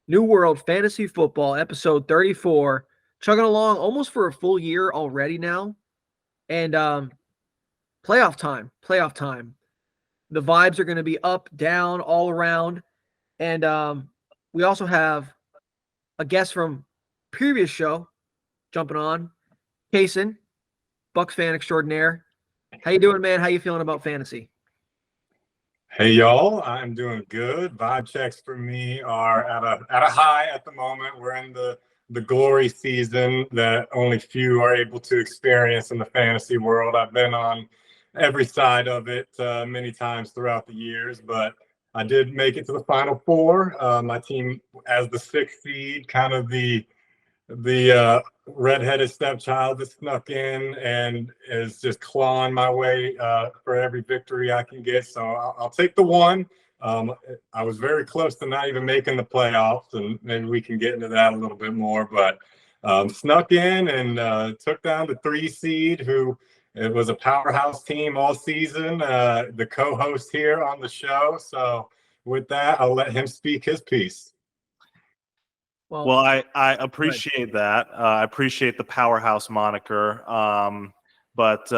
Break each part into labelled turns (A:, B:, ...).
A: New World Fantasy Football, episode 34. Chugging along almost for a full year already now. And playoff time. Playoff time. The vibes are going to be up, down, all around. And we also have a guest from previous show jumping on. Kason, Bucks fan extraordinaire. How you doing, man? How you feeling about fantasy?
B: Hey y'all, I'm doing good. Vibe checks for me are at a high at the moment. We're in the glory season that only few are able to experience in the fantasy world. I've been on every side of it many times throughout the years, but I did make it to the final four. My team as the sixth seed, kind of the redheaded stepchild that snuck in and is just clawing my way for every victory I can get. So I'll take the one. I was very close to not even making the playoffs, and maybe we can get into that a little bit more. But snuck in and took down the 3 seed, who it was a powerhouse team all season. The co-host here on the show. So with that, I'll let him speak his piece.
C: Well, I appreciate that. I appreciate the powerhouse moniker. But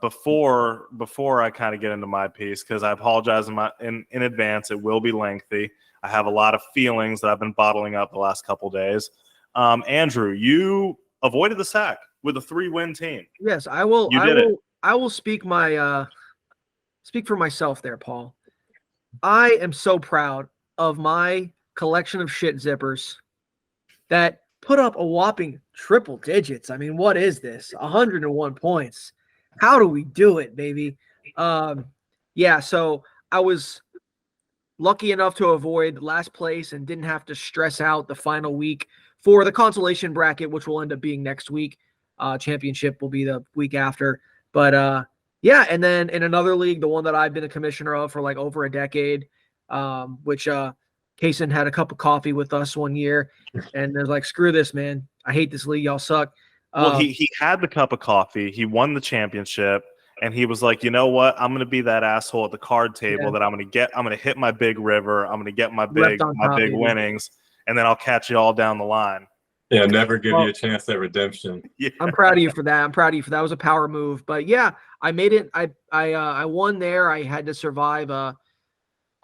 C: before I kind of get into my piece, because I apologize in advance, it will be lengthy. I have a lot of feelings that I've been bottling up the last couple days. Andrew, you avoided the sack with a 3-win team.
A: Yes, I will. I will speak for myself there, Paul. I am so proud of my collection of shit zippers that put up a whopping triple digits. I mean, what is this? 101 points. How do we do it, baby? Yeah, so I was lucky enough to avoid last place and didn't have to stress out the final week for the consolation bracket, which will end up being next week. Championship will be the week after. But yeah, and then in another league, the one that I've been a commissioner of for like over a decade, which Kason had a cup of coffee with us one year, and they're like, "Screw this, man! I hate this league. Y'all suck."
C: Well, he had the cup of coffee. He won the championship, and he was like, "You know what? I'm going to be that asshole at the card table that I'm going to hit my big river. I'm going to get my big winnings, and then I'll catch you all down the line."
B: Yeah, never give you a chance at redemption.
A: Yeah. I'm proud of you for that. That was a power move. But yeah, I made it. I won there. I had to survive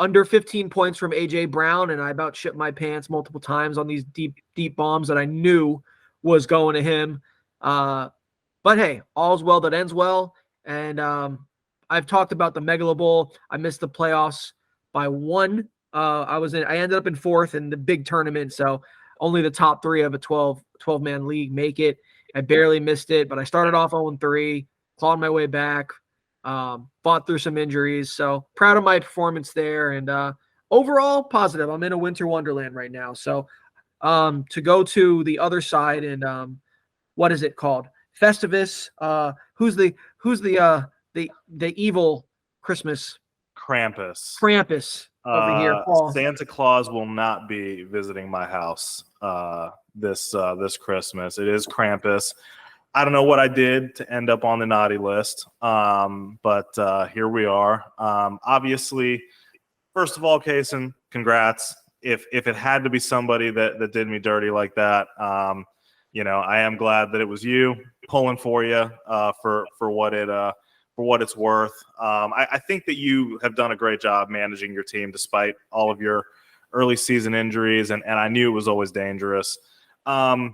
A: under 15 points from AJ Brown, and I about shit my pants multiple times on these deep bombs that I knew was going to him. But hey, all's well that ends well. And I've talked about the Megalo Bowl. I missed the playoffs by 1. I ended up in 4th in the big tournament, so only the top 3 of a 12-man league make it. I barely missed it, but I started off 0-3, clawed my way back. Fought through some injuries, so proud of my performance there, and overall positive. I'm in a winter wonderland right now. So to go to the other side and what is it called? Festivus. Who's the evil Christmas?
C: Krampus.
A: Over here, Paul.
C: Santa Claus will not be visiting my house this Christmas. It is Krampus. I don't know what I did to end up on the naughty list, but here we are. Obviously, first of all, Kason, congrats. If it had to be somebody that did me dirty like that, I am glad that it was you pulling for you for what it's worth. I think that you have done a great job managing your team despite all of your early season injuries, and I knew it was always dangerous. I've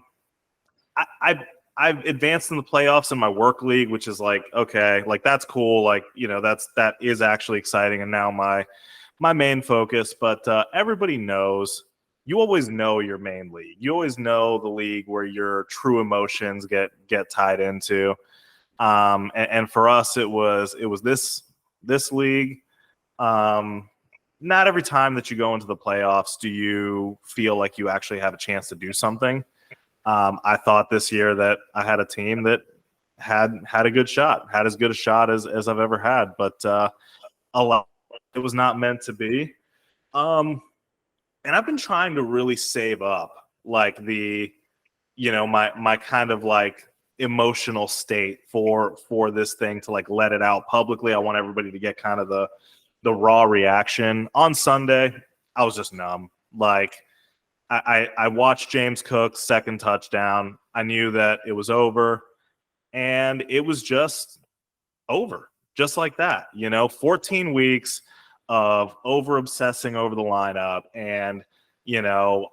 C: advanced in the playoffs in my work league, which is like, okay, like that's cool. Like, that is actually exciting. And now my main focus, but everybody knows, you always know your main league. You always know the league where your true emotions get tied into. And for us, it was this league. Not every time that you go into the playoffs do you feel like you actually have a chance to do something. I thought this year that I had a team that had a good shot, had as good a shot as I've ever had, but a lot it was not meant to be. And I've been trying to really save up like my kind of like emotional state for this thing to like let it out publicly. I want everybody to get kind of the raw reaction. On Sunday, I was just numb. Like, I watched James Cook's second touchdown. I knew that it was over, and it was just over, just like that. 14 weeks of over obsessing over the lineup and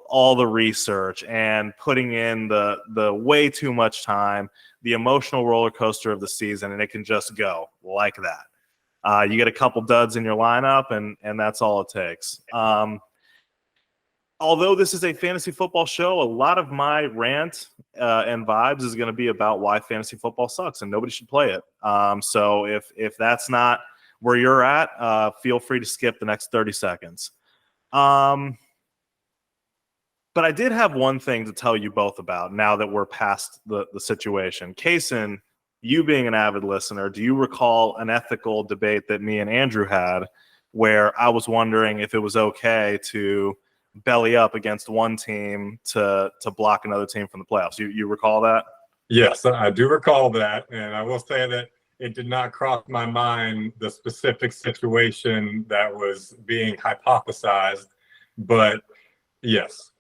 C: all the research and putting in the way too much time, the emotional roller coaster of the season, and it can just go like that. You get a couple duds in your lineup, and that's all it takes. Although this is a fantasy football show, a lot of my rant and vibes is going to be about why fantasy football sucks and nobody should play it. So if that's not where you're at, feel free to skip the next 30 seconds. But I did have one thing to tell you both about now that we're past the situation. Kaysen, you being an avid listener, do you recall an ethical debate that me and Andrew had where I was wondering if it was okay to belly up against one team to block another team from the playoffs? You recall that?
B: Yes, I do recall that. And I will say that it did not cross my mind the specific situation that was being hypothesized. But yes.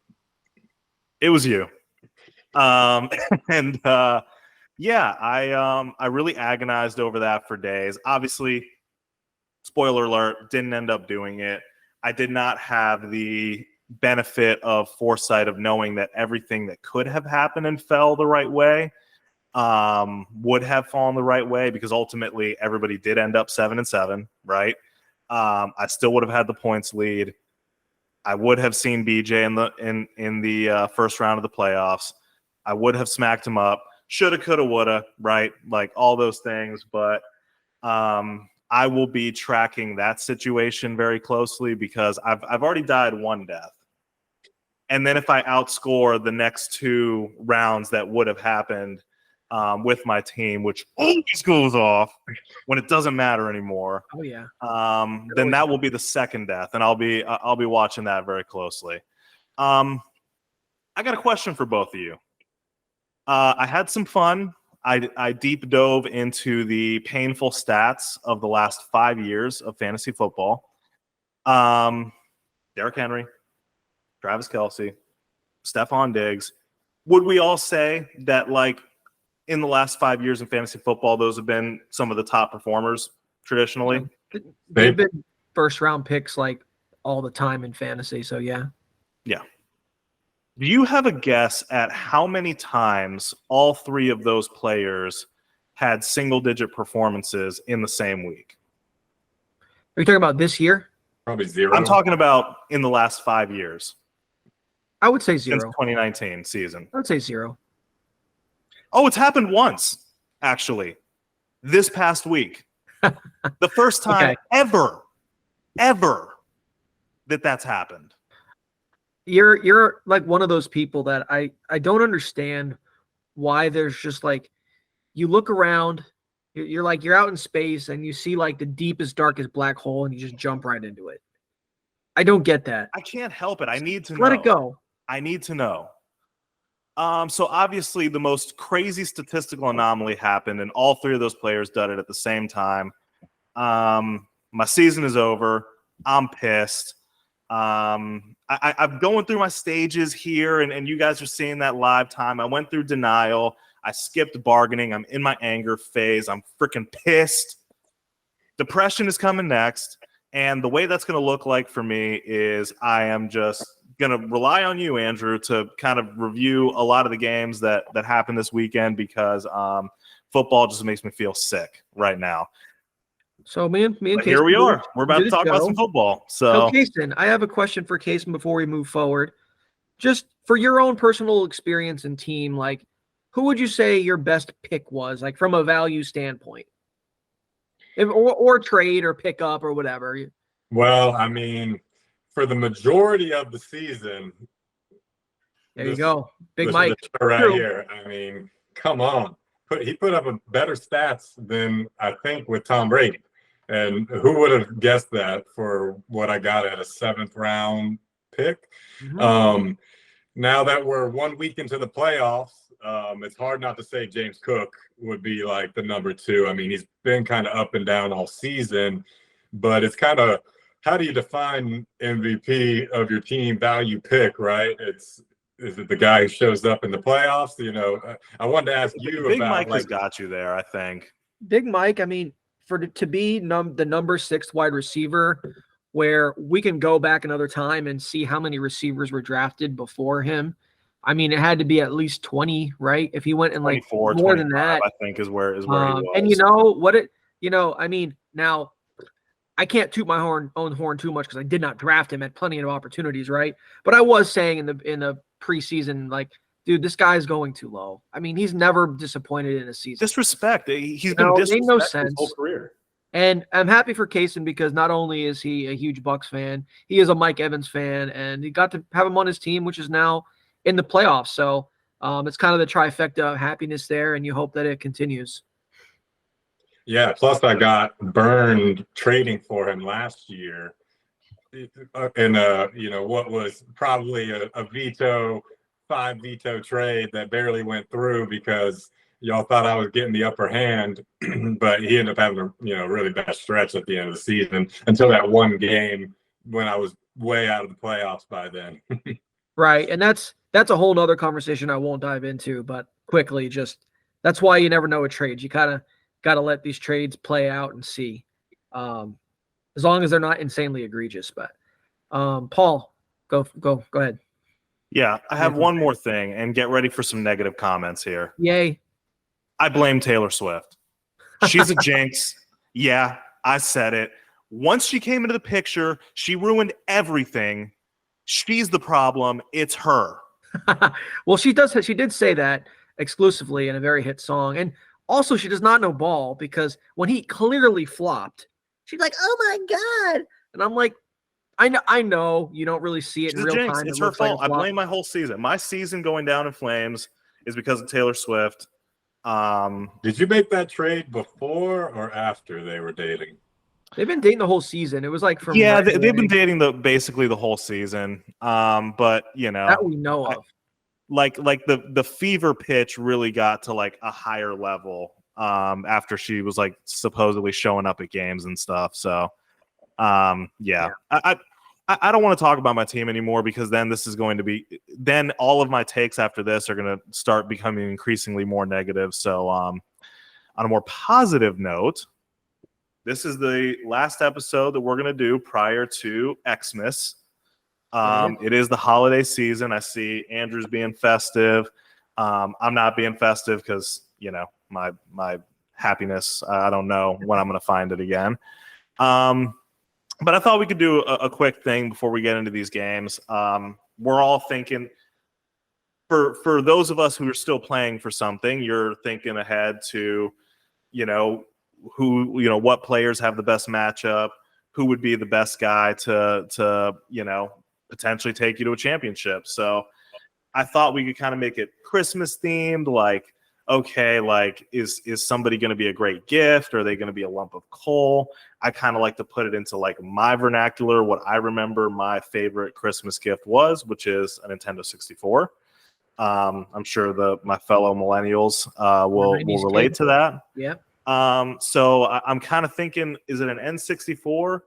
C: It was you. And yeah, I really agonized over that for days. Obviously, spoiler alert, didn't end up doing it. I did not have the benefit of foresight of knowing that everything that could have happened and fell the right way would have fallen the right way, because ultimately everybody did end up 7-7, right? I still would have had the points lead. I would have seen BJ in the first round of the playoffs. I would have smacked him up. Shoulda, coulda, woulda, right? Like all those things. But I will be tracking that situation very closely, because I've already died one death. And then if I outscore the next two rounds that would have happened with my team, which always goes off when it doesn't matter anymore.
A: Oh yeah.
C: Then that will be the second death, and I'll be watching that very closely. I got a question for both of you. I had some fun. I deep dove into the painful stats of the last 5 years of fantasy football. Derrick Henry, Travis Kelce, Stephon Diggs. Would we all say that, like, in the last 5 years in fantasy football, those have been some of the top performers traditionally?
A: They've been first round picks like all the time in fantasy. So yeah.
C: Yeah. Do you have a guess at how many times all three of those players had single-digit performances in the same week?
A: Are you talking about this year?
B: Probably zero.
C: I'm talking about in the last 5 years.
A: I would say zero.
C: Since 2019 season.
A: I would say zero.
C: Oh, it's happened once, actually, this past week. The first time ever that's happened.
A: You're like one of those people that I don't understand why there's just like, you look around, you're like, you're out in space and you see like the deepest, darkest black hole and you just jump right into it. I don't get that.
C: I can't help it. I need to know.
A: Let it go. I
C: need to know. So obviously the most crazy statistical anomaly happened and all three of those players did it at the same time. My season is over. I'm pissed. I'm going through my stages here, and you guys are seeing that live time. I went through denial. I skipped bargaining. I'm in my anger phase. I'm freaking pissed. Depression is coming next. And the way that's going to look like for me is I am just going to rely on you, Andrew, to kind of review a lot of the games that happened this weekend, because football just makes me feel sick right now.
A: So me and Kaysen,
C: here we are. We're about to talk about some football. So
A: Kaysen, I have a question for Kaysen before we move forward. Just for your own personal experience and team, like, who would you say your best pick was, like from a value standpoint? Or trade or pick up or whatever.
B: Well, I mean, for the majority of the season,
A: there you go, Big Mike
B: right here. I mean, come on, he put up a better stats than I think with Tom Brady, and who would have guessed that for what I got at a 7th round pick?
A: Mm-hmm.
B: Now that we're 1 week into the playoffs, it's hard not to say James Cook would be like the number 2. I mean, he's been kind of up and down all season, but it's kind of how do you define MVP of your team value pick, right? Is it the guy who shows up in the playoffs? You know, I wanted to ask you
C: Big
B: about
C: Mike has got you there, I think.
A: Big Mike, I mean, to be the number 6 wide receiver, where we can go back another time and see how many receivers were drafted before him. I mean, it had to be at least 20, right? If he went in like
C: 24,
A: more than that,
C: I think is where he was.
A: And you know what I mean, now I can't toot my own horn too much because I did not draft him at plenty of opportunities, right? But I was saying in the preseason, like, dude, this guy's going too low. I mean, he's never disappointed in a season.
C: Disrespect. He's been disrespected his whole career.
A: And I'm happy for Kaysen because not only is he a huge Bucks fan, he is a Mike Evans fan, and he got to have him on his team, which is now in the playoffs. So it's kind of the trifecta of happiness there, and you hope that it continues.
B: Yeah, plus I got burned trading for him last year in what was probably a 5-veto trade that barely went through because y'all thought I was getting the upper hand, but he ended up having a really bad stretch at the end of the season until that one game when I was way out of the playoffs by then.
A: Right, and that's a whole nother conversation I won't dive into, but quickly, just that's why you never know a trade. You kind of got to let these trades play out and see, as long as they're not insanely egregious. But Paul, go ahead.
C: Yeah, I have one more thing, and get ready for some negative comments here.
A: Yay.
C: I blame Taylor Swift. She's a jinx. Yeah, I said it. Once she came into the picture, she ruined everything. She's the problem. It's her.
A: Well, she did say that exclusively in a very hit song. And also she does not know ball because when he clearly flopped, she's like, "Oh my God." And I'm like, I know you don't really see it in real time.
C: It's her fault. I blame my whole season. My season going down in flames is because of Taylor Swift.
B: Did you make that trade before or after they were dating?
A: They've been dating the whole season. It was like from
C: they've been dating basically the whole season. But
A: that we know of.
C: Like the fever pitch really got to like a higher level after she was like supposedly showing up at games and stuff. So yeah. I don't want to talk about my team anymore because then then all of my takes after this are going to start becoming increasingly more negative. So on a more positive note, this is the last episode that we're going to do prior to Xmas. It is the holiday season. I see Andrew's being festive. I'm not being festive because, my happiness, I don't know when I'm going to find it again. But I thought we could do a quick thing before we get into these games. We're all thinking, for those of us who are still playing for something, you're thinking ahead to, what players have the best matchup, who would be the best guy to potentially take you to a championship. So I thought we could kind of make it Christmas themed, like, okay, like is somebody going to be a great gift? Or are they going to be a lump of coal? I kind of like to put it into like my vernacular, what I remember my favorite Christmas gift was, which is a Nintendo 64. I'm sure my fellow millennials will relate to that.
A: Yeah.
C: So I'm kind of thinking, is it an N64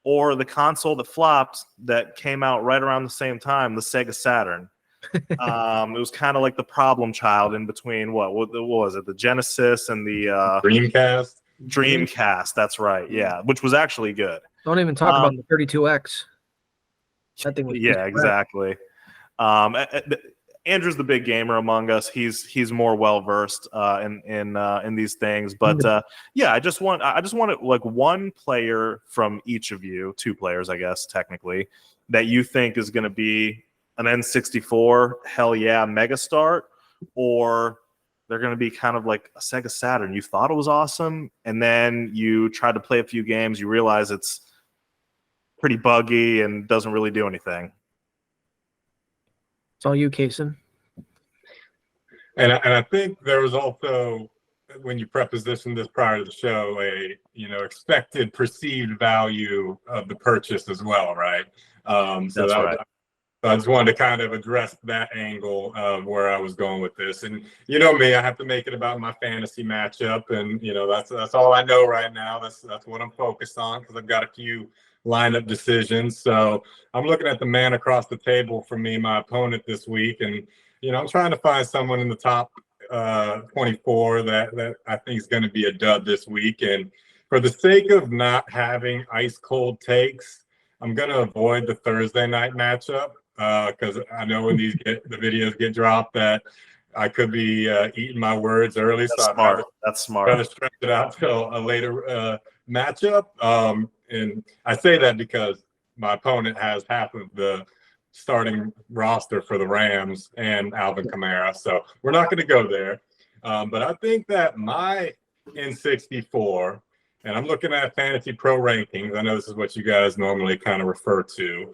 C: or the console that flopped that came out right around the same time, the Sega Saturn? It was kind of like the problem child in between what was it, the Genesis and the Dreamcast. That's right. Yeah, which was actually good.
A: Don't even talk about the 32X. That thing was
C: exactly. Andrew's the big gamer among us. He's more well versed in these things. But I just want like one player from each of you, 2 players, I guess technically, that you think is going to be an N64 hell yeah mega start, or they're going to be kind of like a Sega Saturn. You thought it was awesome, and then you tried to play a few games, you realize it's pretty buggy and doesn't really do anything.
A: It's all you, Kaysen.
B: And I think there was also, when you prepositioned this prior to the show, a expected perceived value of the purchase as well, right?
C: That's right.
B: I just wanted to kind of address that angle of where I was going with this. And you know me, I have to make it about my fantasy matchup, and that's all I know right now. That's what I'm focused on because I've got a few lineup decisions. So I'm looking at the man across the table for me, my opponent this week, and I'm trying to find someone in the top 24 that I think is going to be a dud this week. And for the sake of not having ice cold takes, I'm going to avoid the Thursday night matchup because I know when the videos get dropped that I could be eating my words early.
C: That's
B: so
C: smart. That's smart.
B: I'd rather stretch it out till a later matchup. And I say that because my opponent has half of the starting roster for the Rams and Alvin Kamara. So we're not going to go there. But I think that my N64, and I'm looking at Fantasy Pro rankings. I know this is what you guys normally kind of refer to.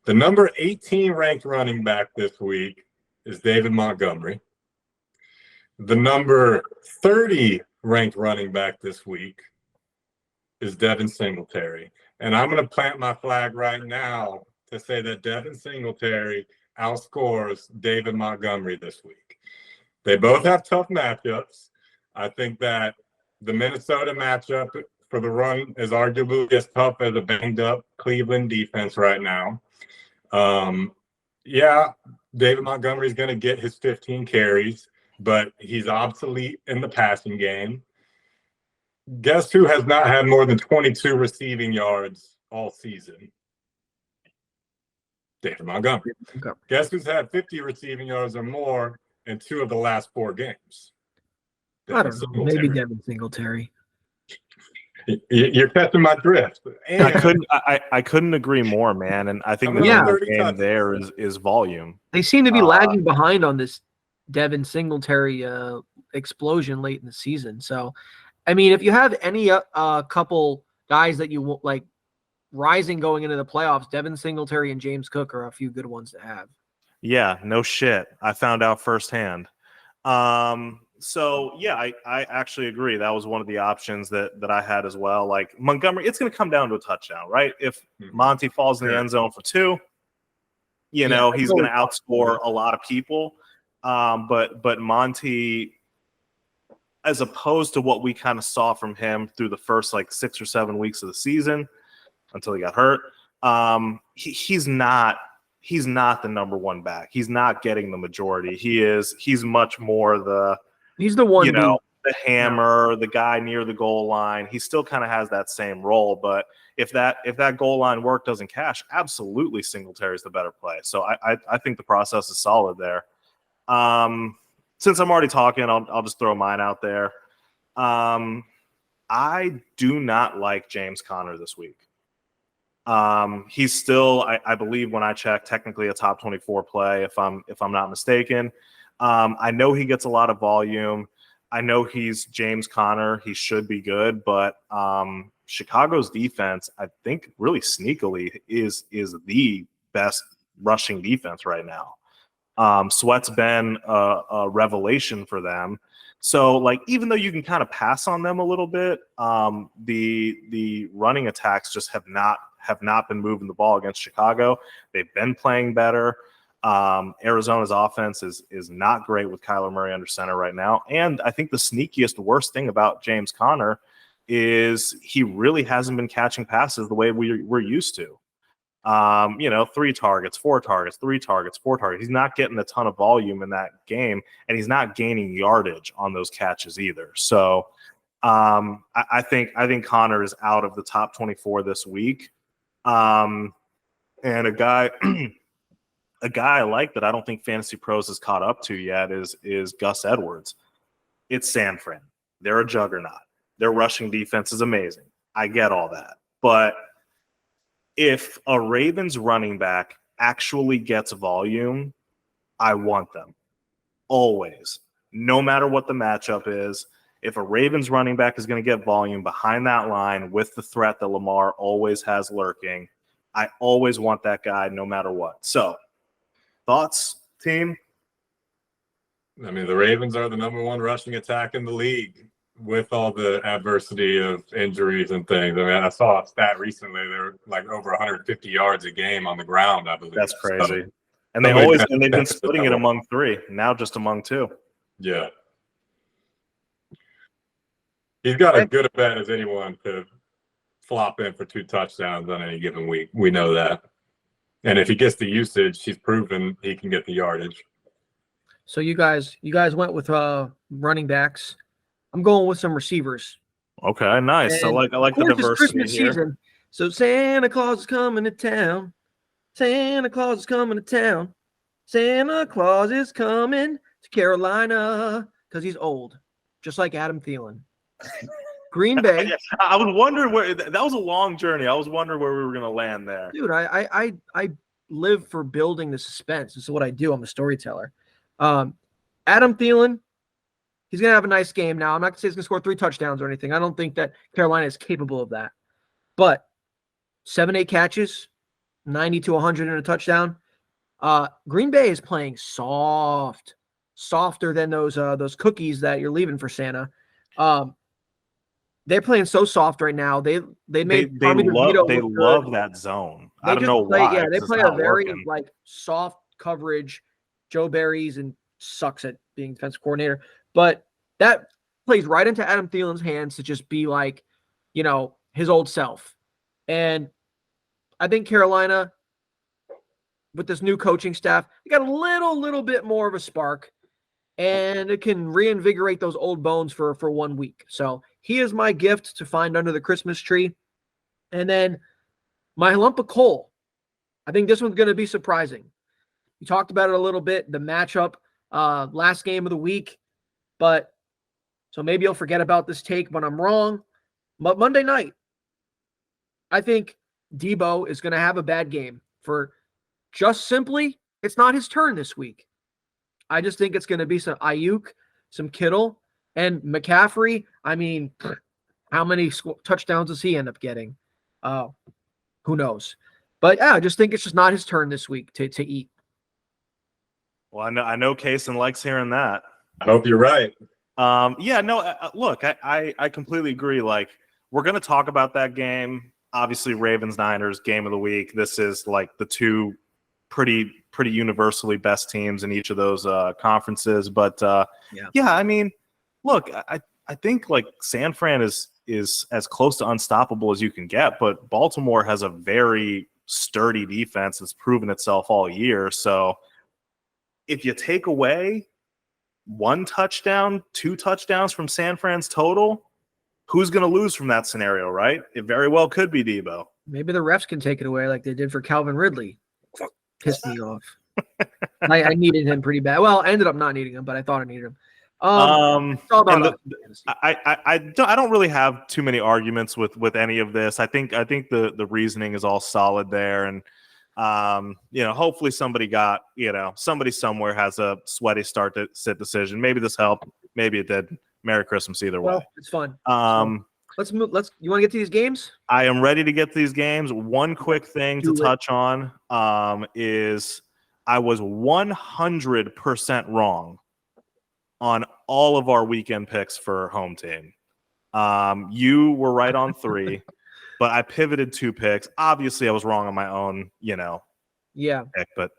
B: The number 18 ranked running back this week is David Montgomery. The number 30 ranked running back this week is Devin Singletary. And I'm going to plant my flag right now to say that Devin Singletary outscores David Montgomery this week. They both have tough matchups. I think that the Minnesota matchup for the run is arguably as tough as a banged-up Cleveland defense right now. Yeah, David Montgomery is going to get his 15 carries, but he's obsolete in the passing game. Guess who has not had more than 22 receiving yards all season? David Montgomery. Okay. Guess who's had 50 receiving yards or more in 2 of the last 4 games?
A: I don't know. Maybe Devin Singletary.
B: You're catching my drift. And
C: I couldn't agree more, man. And I think the game there is volume.
A: They seem to be lagging behind on this Devin Singletary explosion late in the season. So, I mean, if you have any couple guys that you like rising going into the playoffs, Devin Singletary and James Cook are a few good ones to have.
C: Yeah, no shit. I found out firsthand. So yeah, I actually agree. That was one of the options that I had as well. Like Montgomery, it's going to come down to a touchdown, right? If Monty falls in the end zone for 2, he's going to outscore a lot of people. But Monty, as opposed to what we kind of saw from him through the first 6 or 7 weeks of the season until he got hurt, he's not the number one back. He's not getting the majority. He's much more he's the one, the hammer, the guy near the goal line. He still kind of has that same role, but if that goal line work doesn't cash, absolutely Singletary's the better play. So I think the process is solid there. Since I'm already talking, I'll just throw mine out there. I do not like James Conner this week. He's still, I believe when I check, technically a top 24 play, if I'm not mistaken. I know he gets a lot of volume. I know he's James Conner. He should be good, but Chicago's defense, I think, really sneakily is the best rushing defense right now. Sweat's been a revelation for them. So, even though you can kind of pass on them a little bit, the running attacks just have not been moving the ball against Chicago. They've been playing better. Arizona's offense is not great with Kyler Murray under center right now. And I think the sneakiest, worst thing about James Conner is he really hasn't been catching passes the way we're used to. 3 targets, 4 targets, 3 targets, 4 targets. He's not getting a ton of volume in that game, and he's not gaining yardage on those catches either. So I think Conner is out of the top 24 this week. And a guy I like that I don't think Fantasy Pros has caught up to yet is Gus Edwards. It's San Fran. They're a juggernaut. Their rushing defense is amazing. I get all that. But if a Ravens running back actually gets volume, I want them. Always. No matter what the matchup is, if a Ravens running back is going to get volume behind that line with the threat that Lamar always has lurking, I always want that guy no matter what. So, thoughts, team?
B: I mean, the Ravens are the number 1 rushing attack in the league with all the adversity of injuries and things. I mean, I saw a stat recently. They're over 150 yards a game on the ground, I believe.
C: That's crazy. And they've been splitting it among 3, now just among 2.
B: Yeah. He's got as good a bet as anyone to flop in for 2 touchdowns on any given week. We know that. And if he gets the usage, he's proven he can get the yardage.
A: So you guys went with running backs. I'm going with some receivers.
C: Okay, nice.
A: And
C: I like the
A: of course, it's
C: diversity
A: Christmas
C: here.
A: season. So Santa Claus is coming to town. Santa Claus is coming to town. Santa Claus is coming to Carolina because he's old, just like Adam Thielen. Green Bay.
C: I was wondering where that was a long journey. I was wondering where we were going to land there.
A: Dude, I live for building the suspense. This is what I do. I'm a storyteller. Adam Thielen, he's going to have a nice game now. I'm not going to say he's going to score 3 touchdowns or anything. I don't think that Carolina is capable of that. But 7-8 catches, 90 to 100 and a touchdown. Green Bay is playing softer than those cookies that you're leaving for Santa. They're playing so soft right now. They
C: love that zone. I don't know why.
A: Yeah, they play a very like soft coverage. Joe Barry's and sucks at being defensive coordinator, but that plays right into Adam Thielen's hands to just be like, his old self. And I think Carolina, with this new coaching staff, they got a little bit more of a spark, and it can reinvigorate those old bones for 1 week. So he is my gift to find under the Christmas tree. And then my lump of coal. I think this one's going to be surprising. We talked about it a little bit, the matchup, last game of the week. But so maybe you'll forget about this take, but I'm wrong. But Monday night, I think Debo is going to have a bad game for just simply, it's not his turn this week. I just think it's going to be some Ayuk, some Kittle, and McCaffrey. I mean, how many touchdowns does he end up getting? Who knows? But yeah, I just think it's just not his turn this week to eat.
C: Well, I know Kaysen likes hearing that.
B: I hope you're right.
C: Look, I completely agree. Like, we're going to talk about that game. Obviously, Ravens-Niners, game of the week. This is like the 2 pretty universally best teams in each of those conferences. But I mean, look, I think like San Fran is as close to unstoppable as you can get, but Baltimore has a very sturdy defense that's proven itself all year. So if you take away 1 touchdown, 2 touchdowns from San Fran's total, who's going to lose from that scenario, right? It very well could be Debo.
A: Maybe the refs can take it away like they did for Calvin Ridley. Pissed me off. I needed him pretty bad. Well, I ended up not needing him, but I thought I needed him. It's all about
C: I don't really have too many arguments with any of this. I think the reasoning is all solid there, and hopefully somebody somewhere has a sweaty start to sit decision. Maybe this helped. Maybe it did. Merry Christmas either way.
A: Well, it's fun. Let's move. You want to get to these games?
C: I am ready to get to these games. One quick thing to touch on is I was 100% wrong on all of our weekend picks for home team. You were right on 3, but I pivoted 2 picks. Obviously, I was wrong on my own, pick, but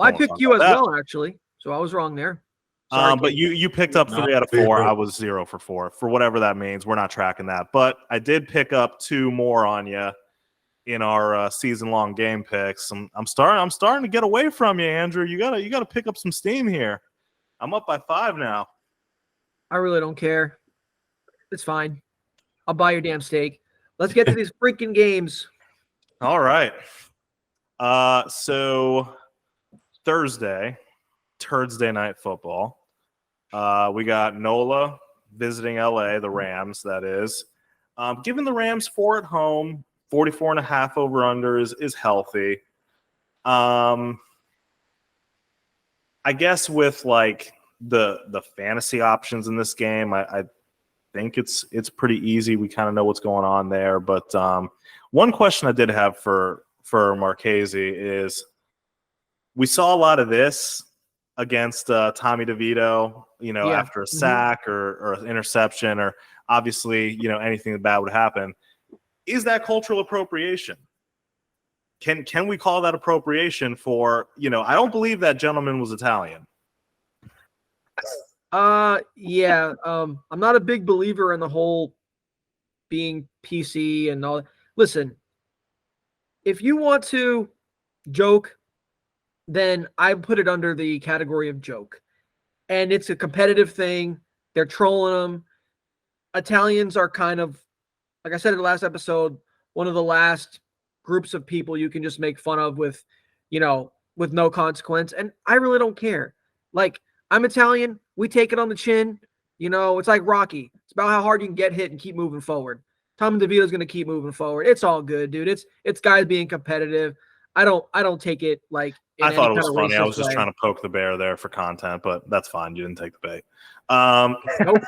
A: I picked you as well, actually. So I was wrong there. Sorry,
C: but you picked up 3 out of 4. I was 0 for 4. For whatever that means, we're not tracking that. But I did pick up 2 more on you in our season-long game picks. I'm starting to get away from you, Andrew. You gotta pick up some steam here. I'm up by 5 now.
A: I really don't care. It's fine. I'll buy your damn steak. Let's get to these freaking games.
C: All right. So Thursday night football. We got NOLA visiting LA, the Rams, that is. Given the Rams 4 at home, 44.5 over-under is healthy. I guess with like the fantasy options in this game, I think it's pretty easy. We kind of know what's going on there. But one question I did have for Marchese is we saw a lot of this against Tommy DeVito, after a sack or an interception, or obviously, anything bad would happen. Is that cultural appropriation? Can we call that appropriation for, I don't believe that gentleman was Italian.
A: Yeah. I'm not a big believer in the whole being PC and all. Listen, if you want to joke, then I put it under the category of joke. And it's a competitive thing. They're trolling them. Italians are kind of, like I said in the last episode, one of the last groups of people you can just make fun of with no consequence. And I really don't care. Like, I'm Italian. We take it on the chin. It's like Rocky. It's about how hard you can get hit and keep moving forward. Tom DeVito's going to keep moving forward. It's all good, dude. It's guys being competitive. I don't take it like
C: I thought it was funny. I was just trying to poke the bear there for content, but that's fine. You didn't take the bait.
A: Nope.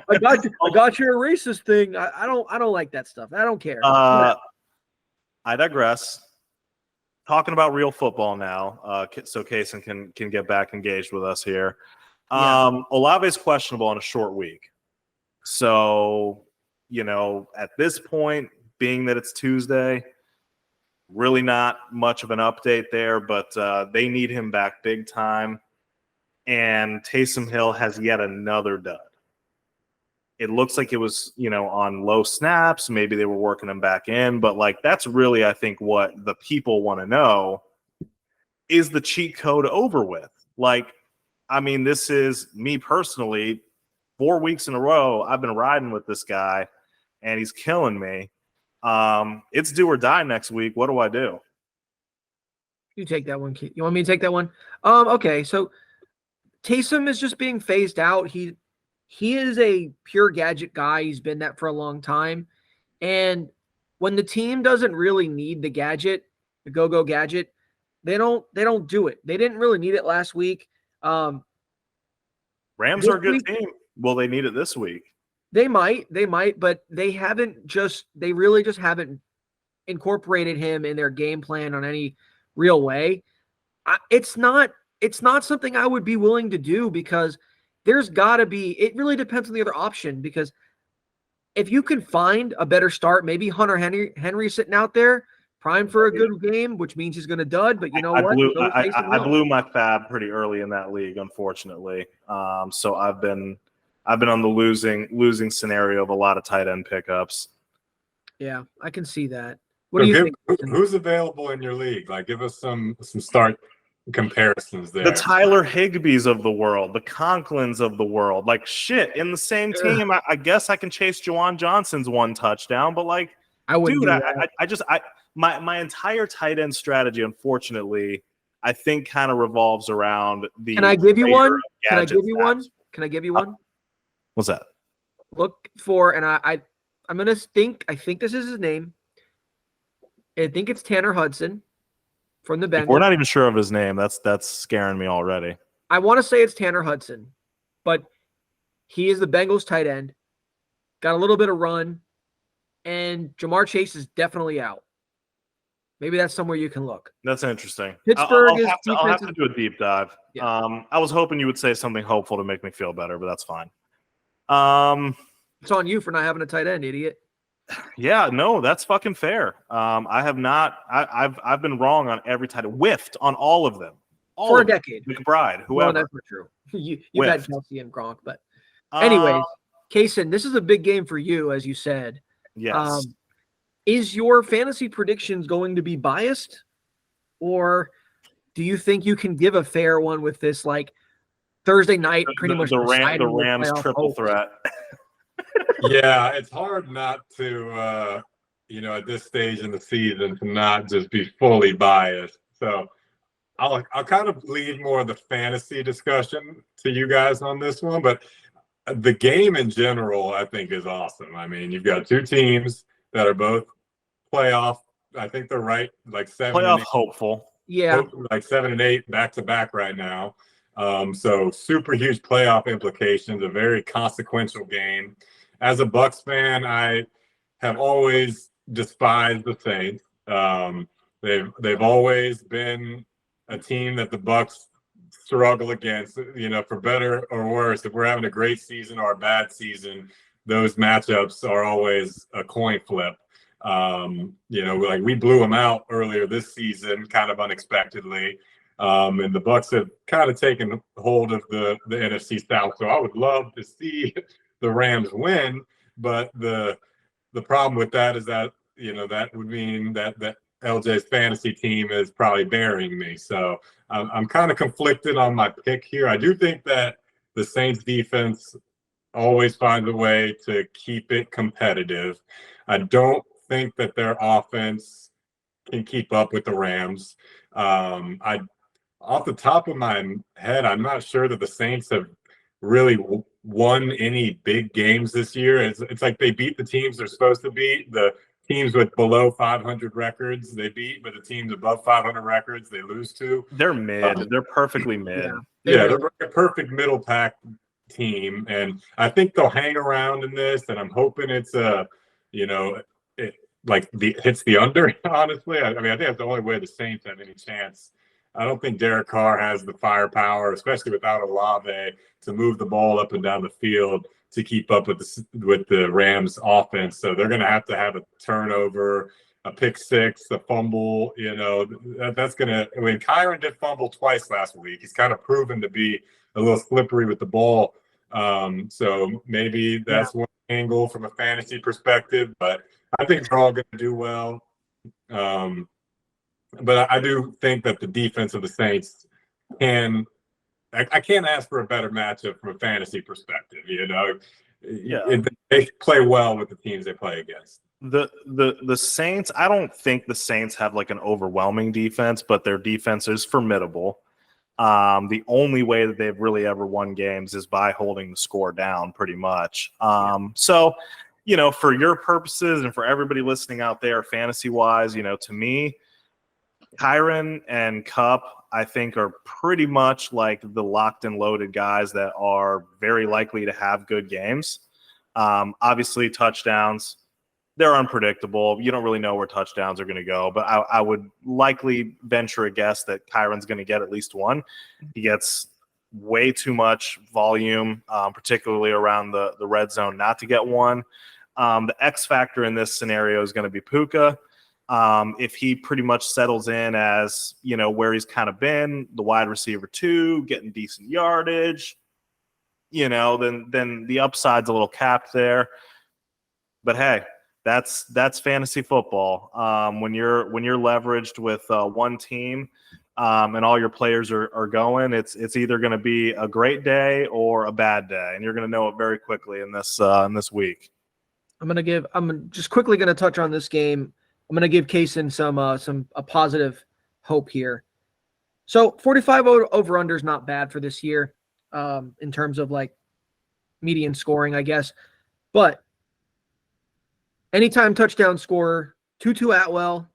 A: I got your racist thing. I don't like that stuff. I don't care.
C: I digress. Talking about real football now, so Kaysen can get back engaged with us here. Olave's questionable on a short week. So, at this point, being that it's Tuesday, really not much of an update there, but they need him back big time. And Taysom Hill has yet another dud. It looks like it was, on low snaps. Maybe they were working him back in. But, that's really, I think, what the people want to know. Is the cheat code over with? This is me personally. 4 weeks in a row, I've been riding with this guy, and he's killing me. It's do or die next week. What do I do?
A: You take that one, Keith. You want me to take that one? Okay, so Taysom is just being phased out. He is a pure gadget guy. He's been that for a long time. And when the team doesn't really need the gadget, the go-go gadget, they don't do it. They didn't really need it last week.
C: Rams are a good team. Will they need it this week?
A: They might, but they really just haven't incorporated him in their game plan on any real way. It's not something I would be willing to do because there's got to be, it really depends on the other option, because if you can find a better start, maybe Hunter Henry sitting out there primed for a good game, which means he's going to dud, but
C: I blew my fab pretty early in that league, unfortunately. So I've been on the losing scenario of a lot of tight end pickups.
A: Yeah, I can see that. What do you think?
B: Who's available in your league? Give us some start comparisons there.
C: The Tyler Higbees of the world, the Conklins of the world. In the same team, I guess I can chase Juwan Johnson's one touchdown, but
A: I wouldn't.
C: Dude, my entire tight end strategy, unfortunately, I think kind of revolves around the.
A: Can I give you one? Can I give you one?
C: What's that?
A: Look for, and I'm gonna think. I think this is his name. I think it's Tanner Hudson from the Bengals.
C: We're not even sure of his name. That's scaring me already.
A: I want to say it's Tanner Hudson, but he is the Bengals tight end. Got a little bit of run, and Jamar Chase is definitely out. Maybe that's somewhere you can look.
C: That's interesting.
A: Pittsburgh
C: I'll have to do a deep dive. Yeah. I was hoping you would say something hopeful to make me feel better, but that's fine.
A: It's on you for not having a tight end, idiot.
C: Yeah, no, that's fucking fair. I have not. I've been wrong on every title. Whiffed on all of them.
A: For a decade.
C: McBride, whoever.
A: No, that's not true. You've had Kelce and Gronk, but anyways, Kaysen, this is a big game for you, as you said.
C: Yes.
A: Is your fantasy predictions going to be biased, or do you think you can give a fair one with this Thursday night? Pretty much
C: the Rams triple threat.
B: Yeah, it's hard not to, at this stage in the season, to not just be fully biased. So I'll kind of leave more of the fantasy discussion to you guys on this one, but the game in general, I think, is awesome. You've got two teams that are both playoff. I think they're right, 7
C: playoff hopeful.
A: Yeah,
B: 7 and 8 back to back right now. So super huge playoff implications. A very consequential game. As a Bucs fan, I have always despised the Saints. They've always been a team that the Bucs struggle against. For better or worse, if we're having a great season or a bad season, those matchups are always a coin flip. We blew them out earlier this season, kind of unexpectedly. And the Bucs have kind of taken hold of the NFC South. So I would love to see the Rams win. But the problem with that is that, that would mean that LJ's fantasy team is probably burying me. So I'm kind of conflicted on my pick here. I do think that the Saints defense always finds a way to keep it competitive. I don't think that their offense can keep up with the Rams. I Off the top of my head, I'm not sure that the Saints have really won any big games this year. It's like they beat the teams they're supposed to beat. The teams with below 500 records they beat, but the teams above 500 records they lose to.
C: They're mid. They're perfectly mid.
B: They're a perfect middle pack team, and I think they'll hang around in this. And I'm hoping it's hits the under. Honestly, I think that's the only way the Saints have any chance. I don't think Derek Carr has the firepower, especially without Olave, to move the ball up and down the field to keep up with the Rams offense. So they're going to have a turnover, a pick six, a fumble. That's going to. Kyron did fumble twice last week. He's kind of proven to be a little slippery with the ball. So maybe that's one angle from a fantasy perspective. But I think they're all going to do well. But I do think that the defense of the Saints I can't ask for a better matchup from a fantasy perspective. They play well with the teams they play against.
C: The Saints, I don't think the Saints have like an overwhelming defense, but their defense is formidable. The only way that they've really ever won games is by holding the score down pretty much. So, for your purposes and for everybody listening out there, fantasy-wise, to me, Kyron and Cup, I think, are pretty much like the locked and loaded guys that are very likely to have good games. Obviously, touchdowns, they're unpredictable. You don't really know where touchdowns are going to go, but I would likely venture a guess that Kyron's going to get at least one. He gets way too much volume, particularly around the red zone, not to get one. The X factor in this scenario is going to be Puka. If he pretty much settles in as, where he's kind of been, the wide receiver 2, getting decent yardage, then the upside's a little capped there. But hey, that's fantasy football. When you're leveraged with one team and all your players are going, it's either going to be a great day or a bad day, and you're going to know it very quickly in this week.
A: I'm just quickly going to touch on this game. I'm going to give Kaysen some positive hope here. So 45 over-under is not bad for this year in terms of like median scoring, I guess. But anytime touchdown scorer, Tutu Atwell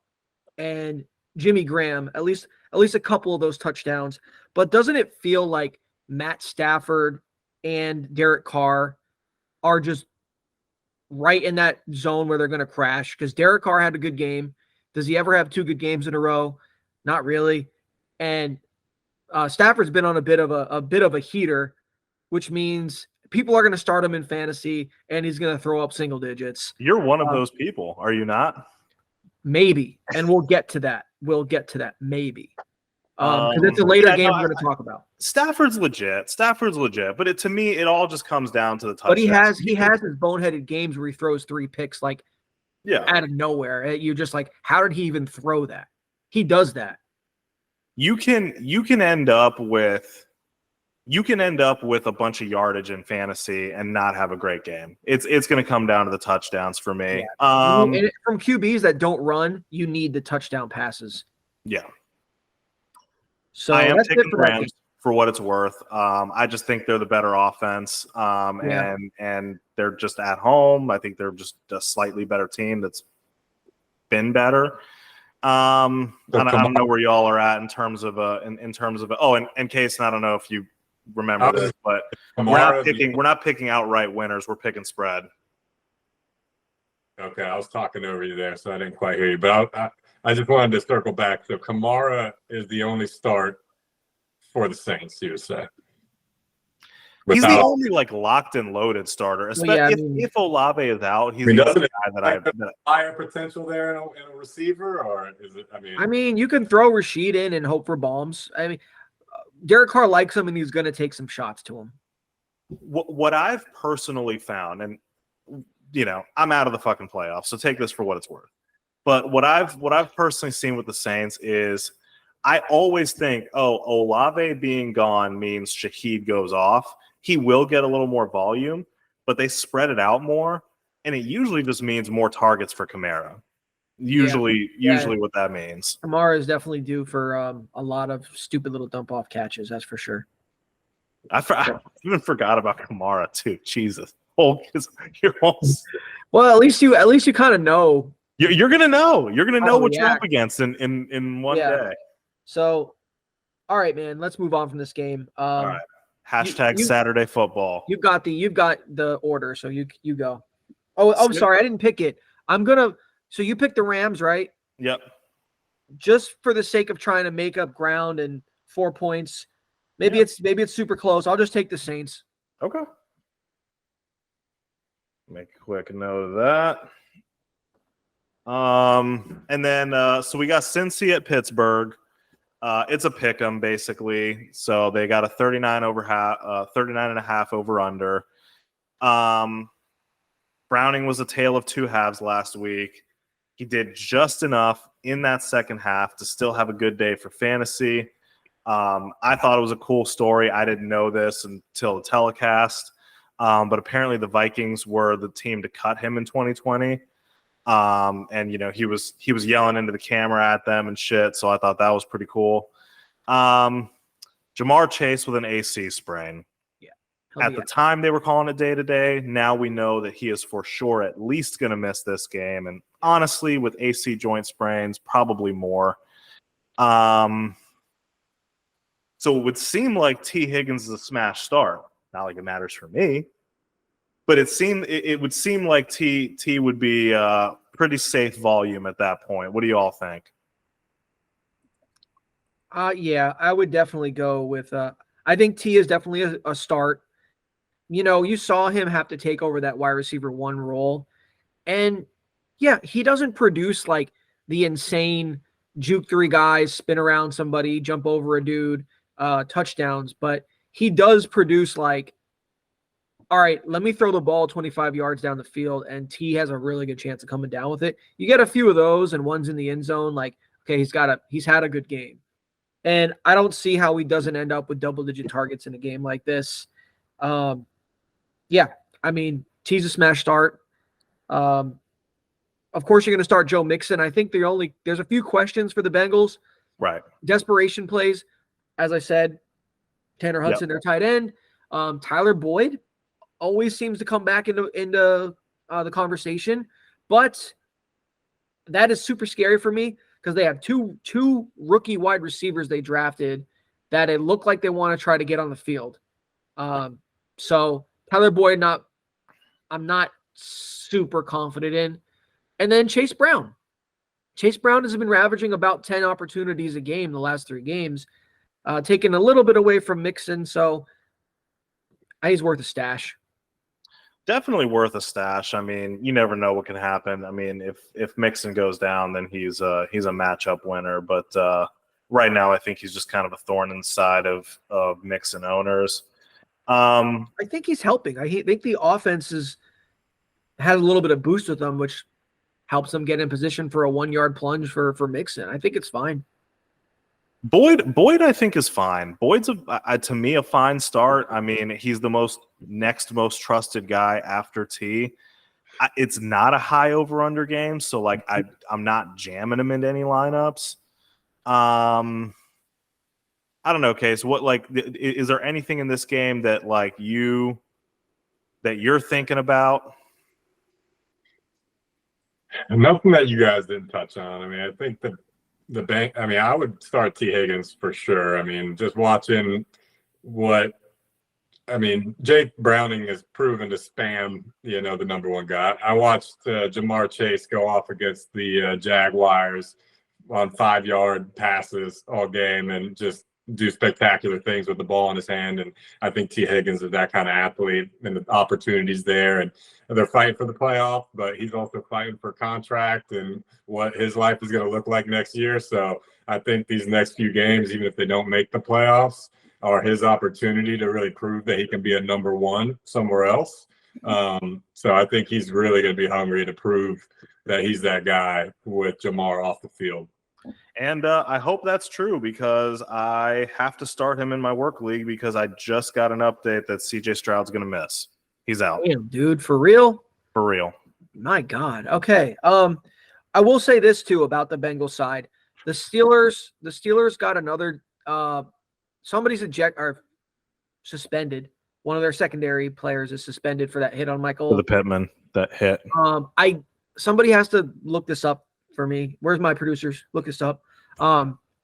A: and Jimmy Graham, at least a couple of those touchdowns. But doesn't it feel like Matt Stafford and Derek Carr are just right in that zone where they're going to crash? Because Derek Carr had a good game. Does he ever have 2 good games in a row? Not really. And Stafford's been on a bit of a heater, which means people are going to start him in fantasy, and he's going to throw up single digits.
C: You're one of those people, are you not?
A: Maybe, and we'll get to that. Maybe. Because it's a later game we're going to talk about.
C: Stafford's legit, but to me, it all just comes down to the touchdowns.
A: But he has his boneheaded games where he throws 3 picks out of nowhere. You're just like, how did he even throw that? He does that.
C: You can end up with a bunch of yardage in fantasy and not have a great game. It's going to come down to the touchdowns for me.
A: Yeah. From QBs that don't run, you need the touchdown passes.
C: Yeah.
A: So
C: I am taking Rams for what it's worth. I just think they're the better offense, and they're just at home. I think they're just a slightly better team that's been better. I don't know where y'all are at in terms of and Case, I don't know if you remember this, but we're not picking outright winners. We're picking spread.
B: Okay, I was talking over you there, so I didn't quite hear you. But I just wanted to circle back. So Kamara is the only start for the Saints, you would say?
C: He's the only locked and loaded starter. Especially if Olave is out, he's the only guy that I
B: higher potential there in a receiver, or is it?
A: I mean, you can throw Rashid in and hope for bombs. I mean, Derek Carr likes him, and he's going to take some shots to him.
C: What I've personally found, and I'm out of the fucking playoffs, so take this for what it's worth. But what I've personally seen with the Saints is I always think, Olave being gone means Shaheed goes off. He will get a little more volume, but they spread it out more, and it usually just means more targets for Kamara. Usually what that means.
A: Kamara is definitely due for a lot of stupid little dump-off catches, that's for sure.
C: I even forgot about Kamara too. Jesus. You're almost...
A: Well, at least you kind of know.
C: You're gonna know. You're gonna know what you're up against in one day.
A: So, all right, man. Let's move on from this game.
C: All right. Hashtag Saturday football.
A: You've got the order, so you go. Oh, I'm sorry, I didn't pick it. So you picked the Rams, right?
C: Yep.
A: Just for the sake of trying to make up ground and 4 points, maybe it's super close. I'll just take the Saints.
C: Okay. Make a quick note of that. And then so we got Cincy at Pittsburgh. It's a pick 'em basically. So they got a 39 and a half over under. Browning was a tale of two halves last week. He did just enough in that second half to still have a good day for fantasy. I thought it was a cool story. I didn't know this until the telecast. But apparently the Vikings were the team to cut him in 2020. And he was yelling into the camera at them and shit. So I thought that was pretty cool. Jamar Chase with an AC sprain.
A: Yeah.
C: At the time they were calling it day-to-day. Now we know that he is for sure at least going to miss this game. And honestly, with AC joint sprains, probably more. So it would seem like T. Higgins is a smash start. Not like it matters for me. But it would seem like T would be pretty safe volume at that point. What do you all think?
A: Yeah, I would definitely go with I think T is definitely a start. You saw him have to take over that wide receiver 1 role. And yeah, he doesn't produce like the insane juke 3 guys, spin around somebody, jump over a dude, touchdowns, but he does produce like, all right, let me throw the ball 25 yards down the field, and T has a really good chance of coming down with it. You get a few of those, and one's in the end zone. Like, okay, he's had a good game, and I don't see how he doesn't end up with double-digit targets in a game like this. Yeah, I mean, T's a smash start. Of course, you're going to start Joe Mixon. I think there's a few questions for the Bengals.
C: Right.
A: Desperation plays, as I said. Tanner Hudson, their tight end. Tyler Boyd always seems to come back into the conversation, but that is super scary for me because they have two rookie wide receivers they drafted that it looked like they want to try to get on the field. So Tyler Boyd, I'm not super confident in. And then Chase Brown. Chase Brown has been ravaging about 10 opportunities a game the last 3 games, taking a little bit away from Mixon, so he's worth a stash.
C: Definitely worth a stash. I mean, you never know what can happen. I mean, if Mixon goes down, then he's a matchup winner. But right now, I think he's just kind of a thorn in the side of Mixon owners.
A: I think he's helping. I think the offense has had a little bit of boost with them, which helps them get in position for a 1-yard plunge for Mixon. I think it's fine.
C: Boyd, I think is fine. Boyd's to me a fine start. I mean, he's the next most trusted guy after T. It's not a high over under game, so like I'm not jamming him into any lineups. I don't know, Case. What is there anything in this game that you're thinking about?
B: Nothing that you guys didn't touch on. I mean, I think the bank. I mean, I would start T. Higgins for sure. I mean, just watching Jake Browning has proven to spam, the number 1 guy. I watched Jamar Chase go off against the Jaguars on 5-yard passes all game and just do spectacular things with the ball in his hand. And I think T. Higgins is that kind of athlete, and the opportunities there. And they're fighting for the playoff, but he's also fighting for contract and what his life is going to look like next year. So I think these next few games, even if they don't make the playoffs, are his opportunity to really prove that he can be a number 1 somewhere else. So I think he's really going to be hungry to prove that he's that guy with Jamar off the field.
C: And I hope that's true because I have to start him in my work league because I just got an update that CJ Stroud's going to miss. He's out.
A: Damn, dude, for real?
C: For real.
A: My God. Okay. I will say this too about the Bengals side. The Steelers got another somebody's suspended. One of their secondary players is suspended for that hit on Michael.
C: For the Pittman, that hit.
A: Somebody has to look this up for me. Where's my producers? Look this up.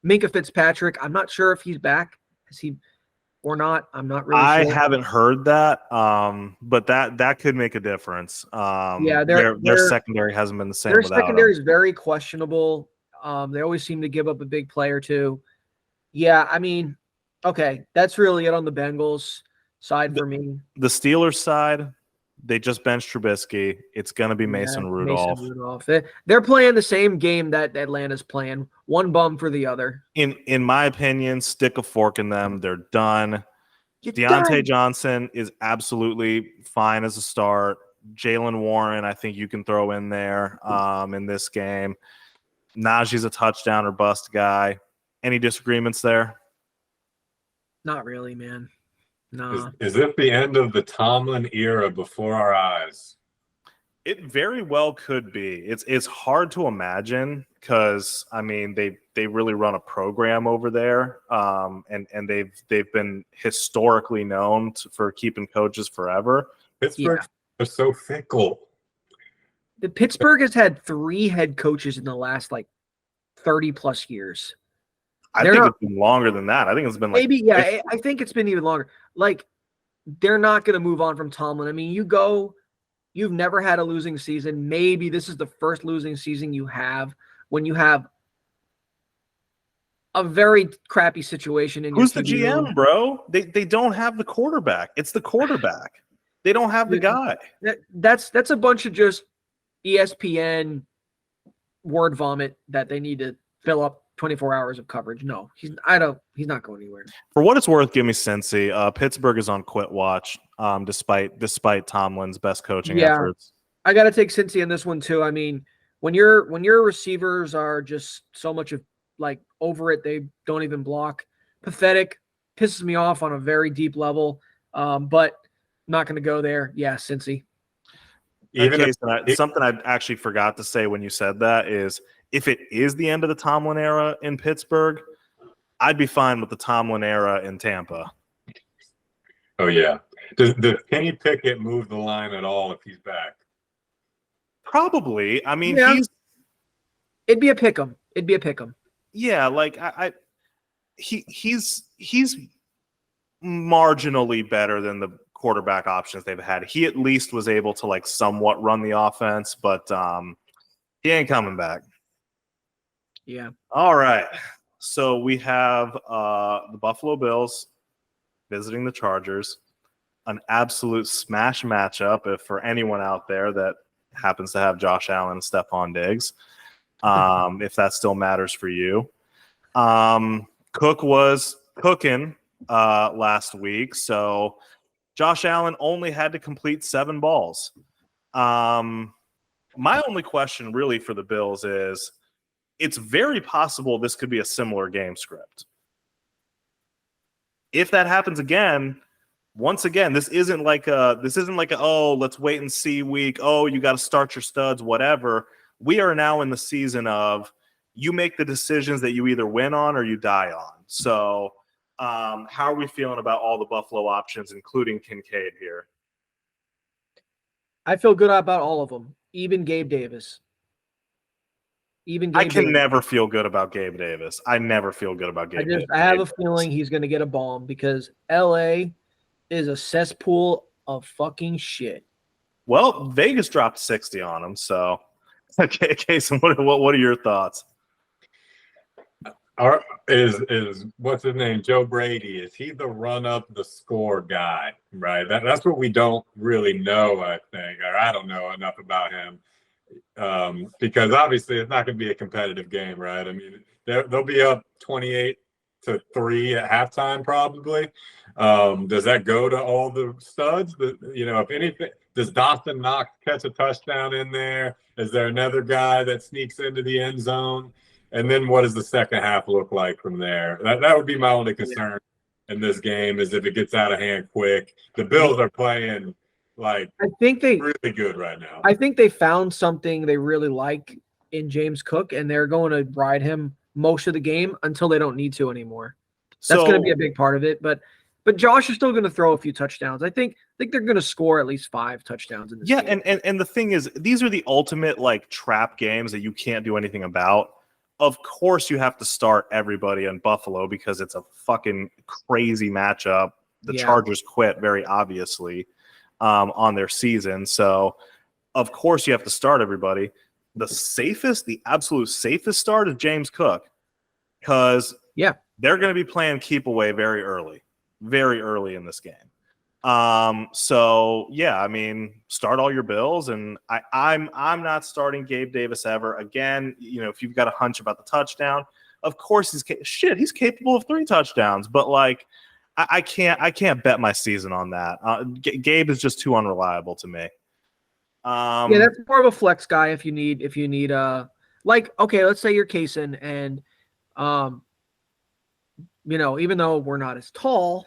A: Minka Fitzpatrick. I'm not sure if he's back. Is he or not? I'm not really sure.
C: I haven't heard that, but that could make a difference.
A: Yeah,
C: their secondary hasn't been the same.
A: Their
C: without
A: secondary
C: him.
A: is very questionable. They always seem to give up a big play or two. Yeah, I mean, okay, that's really it on the Bengals side for me.
C: The Steelers side, they just benched Trubisky. It's going to be Mason Rudolph.
A: They're playing the same game that Atlanta's playing. One bum for the other.
C: In my opinion, stick a fork in them. They're done. Deontay Johnson is absolutely fine as a start. Jalen Warren, I think you can throw in there in this game. Najee's a touchdown or bust guy. Any disagreements there?
A: Not really, man. No.
B: Is it the end of the Tomlin era before our eyes?
C: It very well could be. It's hard to imagine because I mean they really run a program over there, and they've been historically known for keeping coaches forever.
B: Pittsburgh is so fickle.
A: The Pittsburgh has had 3 head coaches in the last 30 plus years.
C: I think it's been longer than that. I think it's been
A: maybe, yeah. I think it's been even longer. They're not going to move on from Tomlin. I mean, you've never had a losing season. Maybe this is the first losing season you have when you have a very crappy situation.
C: Who's the GM, bro? They don't have the quarterback. It's the quarterback. They don't have the guy.
A: That's a bunch of just ESPN word vomit that they need to fill up 24 hours of coverage. No, he's not going anywhere.
C: For what it's worth, give me Cincy. Pittsburgh is on quit watch, despite Tomlin's best coaching efforts.
A: I got to take Cincy in this one too. I mean, when your receivers are just so much of over it, they don't even block. Pathetic, pisses me off on a very deep level. But not going to go there. Yeah, Cincy.
C: Something I actually forgot to say when you said that is, if it is the end of the Tomlin era in Pittsburgh, I'd be fine with the Tomlin era in Tampa.
B: Oh, yeah. Does Kenny Pickett move the line at all if he's back?
C: Probably. I mean,
A: it'd be a pick 'em. It'd be a pick 'em.
C: Yeah, he's marginally better than the quarterback options they've had. He at least was able to somewhat run the offense, but he ain't coming back.
A: Yeah.
C: All right. So we have the Buffalo Bills visiting the Chargers. An absolute smash matchup for anyone out there that happens to have Josh Allen and Stephon Diggs, if that still matters for you. Cook was cooking last week, so Josh Allen only had to complete 7 balls. My only question really for the Bills is, it's very possible this could be a similar game script. If that happens again, once again, this isn't like a oh, let's wait and see week. Oh, you got to start your studs, whatever. We are now in the season of you make the decisions that you either win on or you die on. So how are we feeling about all the Buffalo options, including Kincaid here?
A: I feel good about all of them, even Gabe Davis.
C: I can never feel good about Gabe Davis. I never feel good about Gabe Davis.
A: I have a feeling he's going to get a bomb because LA is a cesspool of fucking shit.
C: Well, Vegas dropped 60 on him, so Casey, what are your thoughts?
B: Is what's his name? Joe Brady. Is he the run up the score guy? Right. That's what we don't really know, I think, or I don't know enough about him. Because obviously it's not going to be a competitive game, right? I mean, they'll be up 28-10 to 3 at halftime, probably. Does that go to all the studs? If anything, does Dawson Knox catch a touchdown in there? Is there another guy that sneaks into the end zone? And then what does the second half look like from there? That would be my only concern in this game, is if it gets out of hand quick. The Bills are playing like
A: I think
B: really good right now.
A: I think they found something they really like in James Cook, and they're going to ride him most of the game until they don't need to anymore. That's going to be a big part of it. But Josh is still going to throw a few touchdowns. I think they're going to score at least 5 touchdowns in this game.
C: And the thing is, these are the ultimate like trap games that you can't do anything about. Of course, you have to start everybody in Buffalo because it's a fucking crazy matchup. The Chargers quit very obviously on their season. So, of course, you have to start everybody. The absolute safest start is James Cook, because they're going to be playing keep away very early in this game. So yeah, I mean, start all your Bills, and I'm not starting Gabe Davis ever again. If you've got a hunch about the touchdown, of course he's capable of 3 touchdowns, but like I can't bet my season on that. Gabe is just too unreliable to me.
A: That's more of a flex guy if you need like, okay, let's say you're Kaysen, and even though we're not as tall,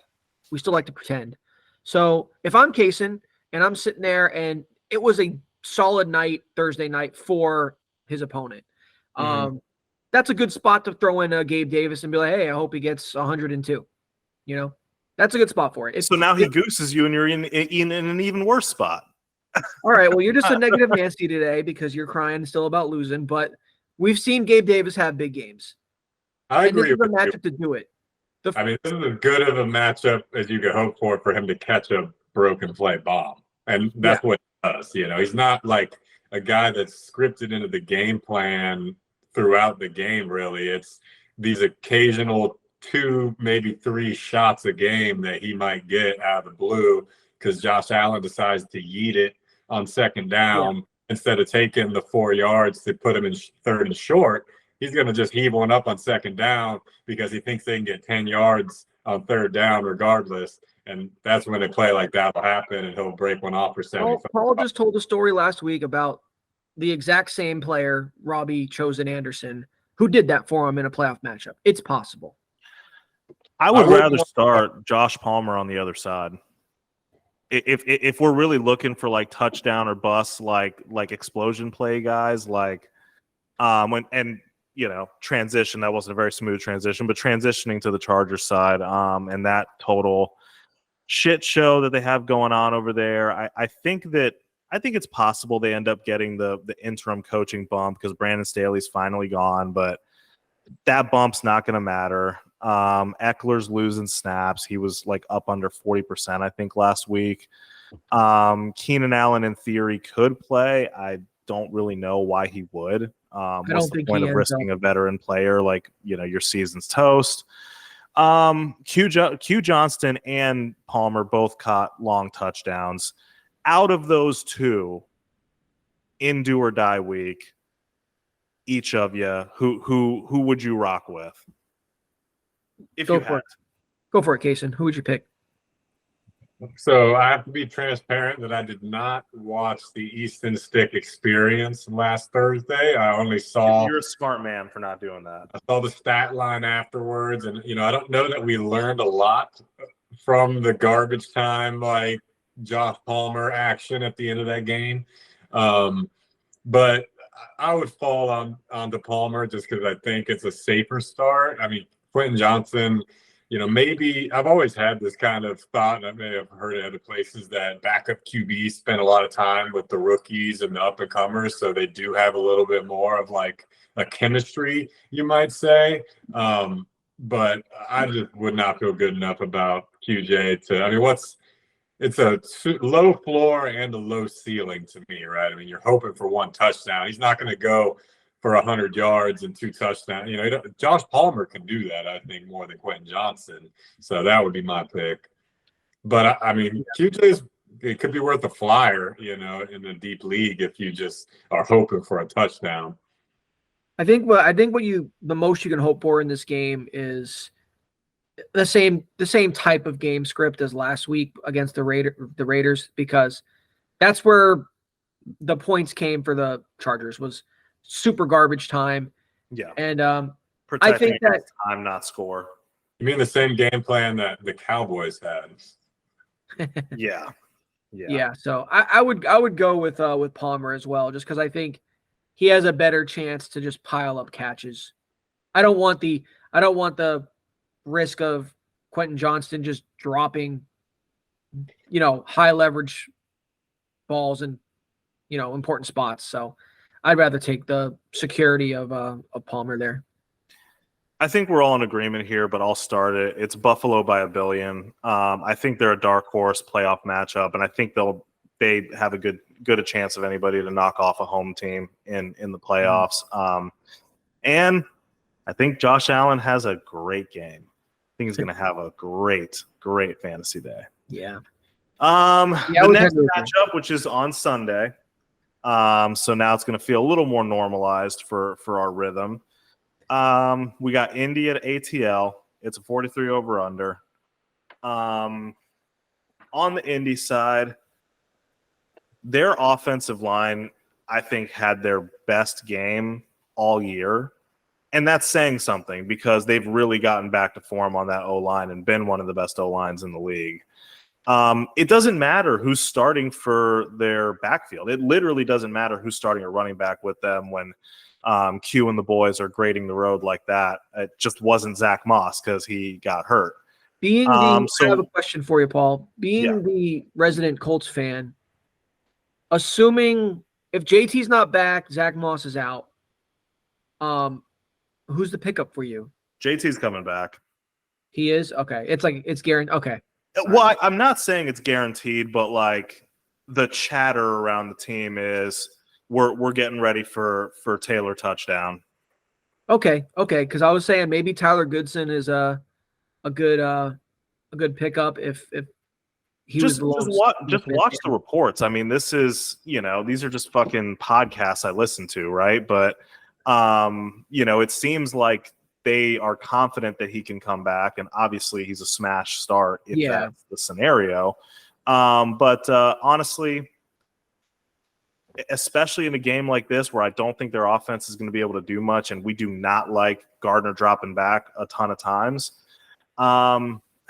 A: we still like to pretend. So if I'm Kaysen and I'm sitting there and it was a solid night Thursday night for his opponent, that's a good spot to throw in Gabe Davis and be like, hey, I hope he gets 102. That's a good spot for it.
C: So now he gooses you and you're in an even worse spot.
A: All right, well, you're just a negative Nancy today because you're crying still about losing, but we've seen Gabe Davis have big games.
B: I agree.
A: This is a matchup to do it.
B: This is as good of a matchup as you could hope for him to catch a broken play bomb. And that's what he does. He's not like a guy that's scripted into the game plan throughout the game, really. It's these occasional 2, maybe 3 shots a game that he might get out of the blue because Josh Allen decides to yeet it on second down instead of taking the 4 yards to put him in third and short. He's going to just heave one up on second down because he thinks they can get 10 yards on third down regardless. And that's when a play like that will happen, and he'll break one off for 75.
A: Paul just told a story last week about the exact same player, Robbie Chosen Anderson, who did that for him in a playoff matchup. It's possible.
C: I would rather start Josh Palmer on the other side. If we're really looking for like touchdown or bust, like explosion play guys, like transition, that wasn't a very smooth transition, but transitioning to the Chargers side, and that total shit show that they have going on over there, I think it's possible they end up getting the interim coaching bump because Brandon Staley's finally gone, but that bump's not going to matter. Eckler's losing snaps. He was like up under 40%, I think, last week. Keenan Allen, in theory, could play. I don't really know why he would. What's the point of risking a veteran player? Like, your season's toast. Q Johnston and Palmer both caught long touchdowns. Out of those 2 in do or die week, each of you, who would you rock with?
A: Go for it, Kaysen. Who would you pick?
B: So I have to be transparent that I did not watch the Easton Stick Experience last Thursday. I only saw.
C: You're a smart man for not doing that.
B: I saw the stat line afterwards, and I don't know that we learned a lot from the garbage time, like Josh Palmer action at the end of that game. But I would fall onto Palmer just because I think it's a safer start. I mean, Quentin Johnson, maybe I've always had this kind of thought, and I may have heard it other places, that backup QBs spend a lot of time with the rookies and the up-and-comers, so they do have a little bit more of like a chemistry, you might say. But I just would not feel good enough about QJ it's a low floor and a low ceiling to me, right? I mean, you're hoping for 1 touchdown. He's not going to go for 100 yards and 2 touchdowns. Josh Palmer can do that, I think, more than Quentin Johnson. So that would be my pick. But I mean, it could be worth a flyer, in a deep league if you just are hoping for a touchdown.
A: I think the most you can hope for in this game is the same type of game script as last week against the Raiders, because that's where the points came for the Chargers, was super garbage time.
C: Yeah.
A: And I
C: Protecting
A: think that
C: time, not score.
B: You mean the same game plan that the Cowboys had?
C: Yeah.
A: yeah. So I would go with Palmer as well, just because I think he has a better chance to just pile up catches. I don't want the risk of Quentin Johnston just dropping, high leverage balls in, important spots. So I'd rather take the security of Palmer there.
C: I think we're all in agreement here, but I'll start it. It's Buffalo by 1 billion. I think they're a dark horse playoff matchup, and I think they have a good a chance of anybody to knock off a home team in the playoffs. And I think Josh Allen has a great game. I think he's going to have a great fantasy day.
A: Yeah.
C: The next matchup, which is on Sunday, so now it's going to feel a little more normalized for our rhythm. We got Indy at ATL. It's a 43 over under. On the Indy side, their offensive line, I think, had their best game all year. And that's saying something, because they've really gotten back to form on that O-line and been one of the best O-lines in the league. It doesn't matter who's starting for their backfield. It literally doesn't matter who's starting a running back with them when Q and the boys are grading the road like that. It just wasn't Zach Moss because he got hurt.
A: I have a question for you, Paul. Being the resident Colts fan, assuming if JT's not back, Zach Moss is out, who's the pickup for you?
C: JT's coming back.
A: He is? Okay. It's guaranteed. Okay.
C: Well, I'm not saying it's guaranteed, but like the chatter around the team is we're getting ready for Taylor touchdown.
A: Okay. Because I was saying maybe Tyler Goodson is a good pickup if he
C: just
A: was
C: just watch the reports. I mean, this is, these are just fucking podcasts I listen to, right? But it seems like they are confident that he can come back, and obviously he's a smash start if that's the scenario. But honestly, especially in a game like this where I don't think their offense is going to be able to do much, and we do not like Gardner dropping back a ton of times,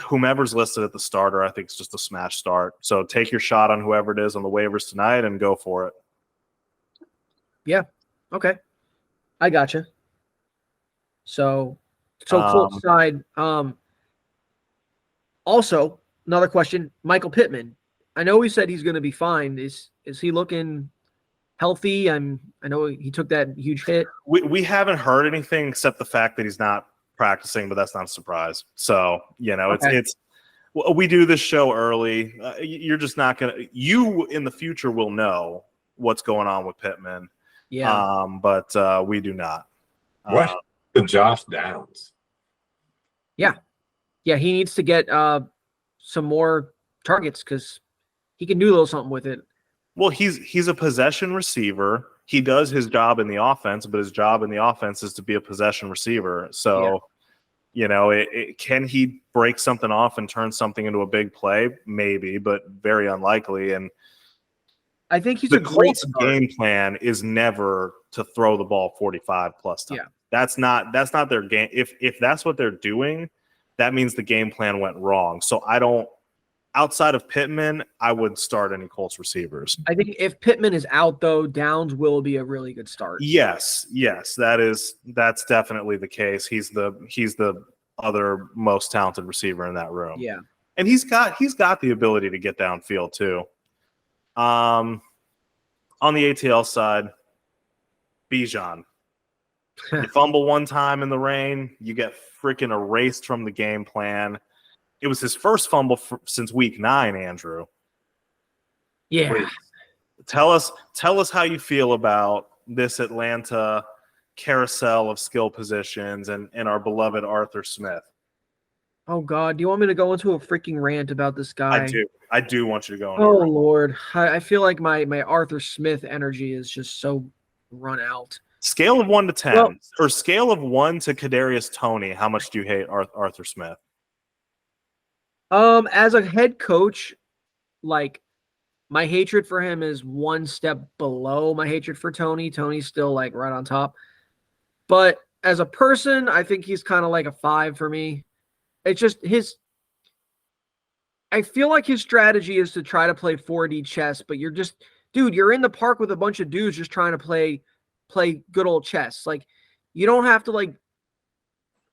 C: whomever's listed at the starter, I think it's just a smash start. So take your shot on whoever it is on the waivers tonight and go for it.
A: Yeah. Okay. I gotcha. So Colts side. Also, another question: Michael Pittman. I know he said he's going to be fine. Is he looking healthy? I know he took that huge hit.
C: We haven't heard anything except the fact that he's not practicing, but that's not a surprise. So it's we do this show early. You're just not gonna. You in the future will know what's going on with Pittman.
A: Yeah.
C: But we do not.
B: What the Josh Downs?
A: Yeah, he needs to get some more targets because he can do a little something with it.
C: Well, he's a possession receiver. He does his job in the offense, but his job in the offense is to be a possession receiver. So, can he break something off and turn something into a big play? Maybe, but very unlikely. And
A: I think he's
C: the
A: a great
C: Colts game plan is never to throw the ball 45 plus times.
A: Yeah.
C: That's not their game. If that's what they're doing, that means the game plan went wrong. So outside of Pittman, I would start any Colts receivers.
A: I think if Pittman is out though, Downs will be a really good start.
C: Yes, that's definitely the case. He's the other most talented receiver in that room.
A: Yeah.
C: And he's got the ability to get downfield too. On the ATL side, Bijan. You fumble one time in the rain, you get freaking erased from the game plan. It was his first fumble since week 9, Andrew.
A: Yeah.
C: Please. Tell us how you feel about this Atlanta carousel of skill positions and our beloved Arthur Smith.
A: Oh God, do you want me to go into a freaking rant about this guy?
C: I do want you to go into
A: Oh Lord. I feel like my Arthur Smith energy is just so run out.
C: Scale of 1 to 10, or scale of 1 to Kadarius Toney. How much do you hate Arthur Smith?
A: As a head coach, like my hatred for him is one step below my hatred for Tony. Tony's still like right on top. But as a person, I think he's kind of like a 5 for me. It's just I feel like his strategy is to try to play 4D chess, but you're in the park with a bunch of dudes just trying to play good old chess. Like, you don't have to like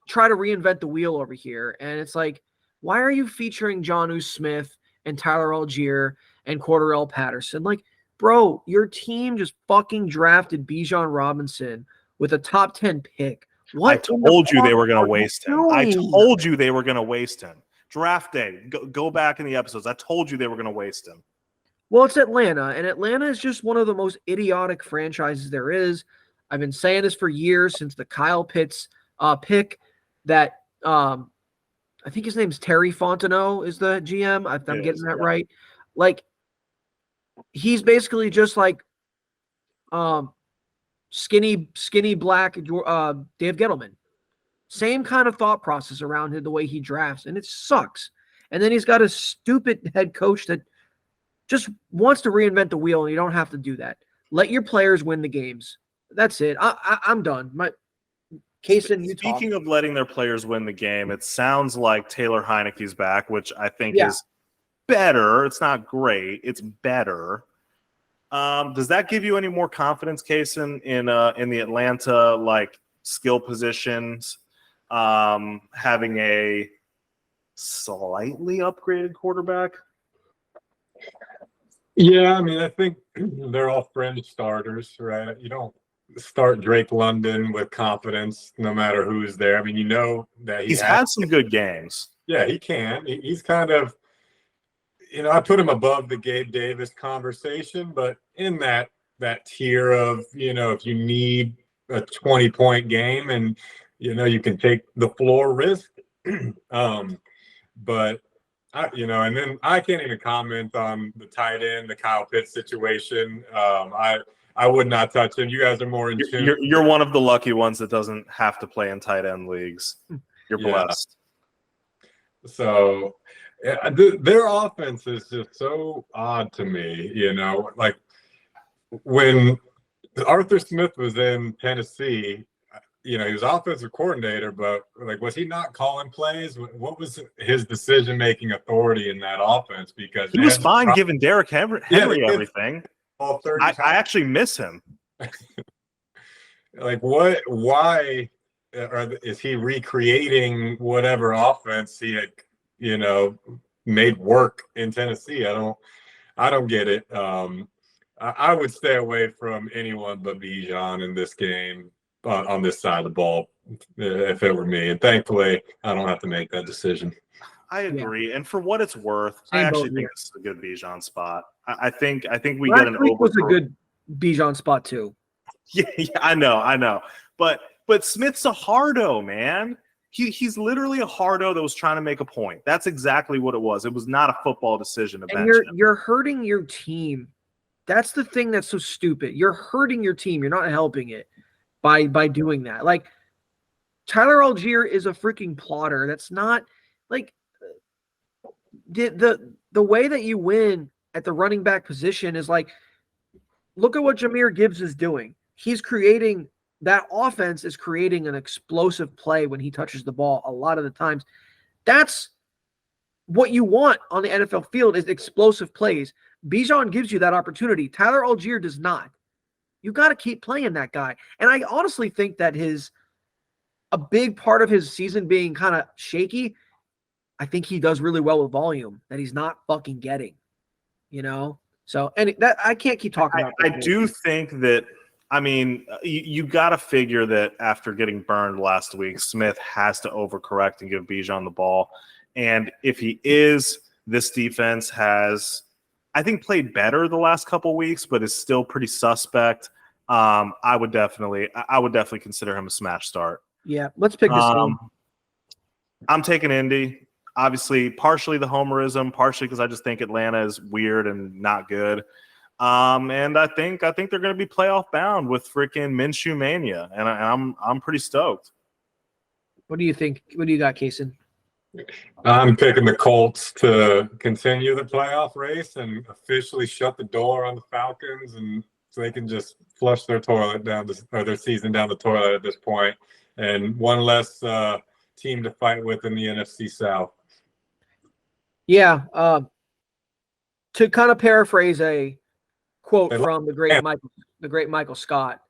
A: try to reinvent the wheel over here. And it's like, why are you featuring Jonnu Smith and Tyler Algier and Cordarrelle Patterson? Like, bro, your team just fucking drafted Bijan Robinson with a top 10 pick.
C: I told you they were going to waste him. I
A: doing?
C: told you they were going to waste him. Draft day. Go back in the episodes. I told you they were going to waste him.
A: Well, it's Atlanta, and Atlanta is just one of the most idiotic franchises there is. I've been saying this for years, since the Kyle Pitts pick that I think his name's Terry Fontenot is the GM. I'm getting that right. Like, he's basically just like skinny black Dave Gettleman. Same kind of thought process around the way he drafts, and it sucks. And then he's got a stupid head coach that just wants to reinvent the wheel, and you don't have to do that. Let your players win the games. That's it. I'm done.
C: Speaking of letting their players win the game, it sounds like Taylor Heineke's back, which I think is better. It's not great. It's better. Does that give you any more confidence, Kaysen, in the Atlanta like skill positions, having a slightly upgraded quarterback?
B: Yeah, I mean, I think they're all fringe starters, right? You don't start Drake London with confidence no matter who's there. I mean, you know that
C: he's had some good games.
B: Yeah, he can. He's kind of, I put him above the Gabe Davis conversation, but in that tier of, if you need a 20-point game and, you can take the floor risk. But and then I can't even comment on the tight end, the Kyle Pitts situation. I would not touch him. You guys are more in tune.
C: You're one of the lucky ones that doesn't have to play in tight end leagues. You're blessed.
B: So their offense is just so odd to me. Like when Arthur Smith was in Tennessee, he was offensive coordinator, but like, was he not calling plays? What was his decision-making authority in that offense? Because
C: he was fine giving Derrick Henry everything.
B: All 30
C: I actually miss him.
B: Like, what? Why is he recreating whatever offense he had, made work in Tennessee? I don't get it. I would stay away from anyone but Bijan in this game. On this side of the ball, if it were me, and thankfully I don't have to make that decision.
C: I agree, and for what it's worth, I actually think this is a good Bijan spot. I think we get an over.
A: Was a good Bijan spot too.
C: Yeah, I know, but Smith's a hardo, man. He's literally a hardo that was trying to make a point. That's exactly what it was. It was not a football decision to bench him.
A: You're hurting your team. That's the thing that's so stupid. You're hurting your team. You're not helping it by doing that. Like, Tyler Algier is a freaking plotter. That's not like the way that you win at the running back position is like, look at what Jahmyr Gibbs is doing. He's creating that offense is creating an explosive play when he touches the ball a lot of the times. That's what you want on the NFL field, is explosive plays. Bijan gives you that opportunity. Tyler Algier does not. You got to keep playing that guy. And I honestly think that a big part of his season being kind of shaky, I think he does really well with volume that he's not fucking getting, So, and that I can't keep talking about.
C: I do think that, I mean, you got to figure that after getting burned last week, Smith has to overcorrect and give Bijan the ball. And if he is, this defense has, I think, played better the last couple of weeks, but is still pretty suspect. I would definitely consider him a smash start.
A: Yeah, let's pick this team.
C: I'm taking Indy. Obviously, partially the homerism, partially because I just think Atlanta is weird and not good. And I think they're going to be playoff bound with freaking Minshew mania, and I'm pretty stoked.
A: What do you think? What do you got, Kaysen?
B: I'm picking the Colts to continue the playoff race and officially shut the door on the Falcons, and so they can just flush their toilet down or their season down the toilet at this point, and one less team to fight with in the NFC South.
A: Yeah. To kind of paraphrase a quote from the great Michael Scott,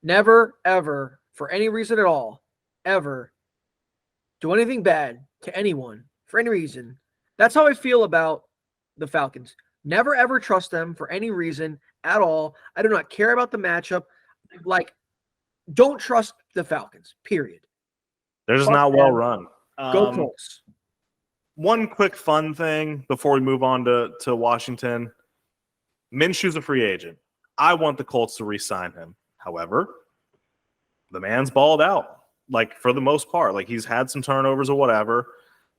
A: never, ever, for any reason at all, ever do anything bad to anyone for any reason. That's how I feel about the Falcons. Never, ever trust them for any reason at all. I do not care about the matchup. Like, don't trust the Falcons, period.
C: They're just not well run.
A: Go Colts.
C: One quick fun thing before we move on to Washington. Minshew's a free agent. I want the Colts to re-sign him. However, the man's balled out, like, for the most part. Like, he's had some turnovers or whatever.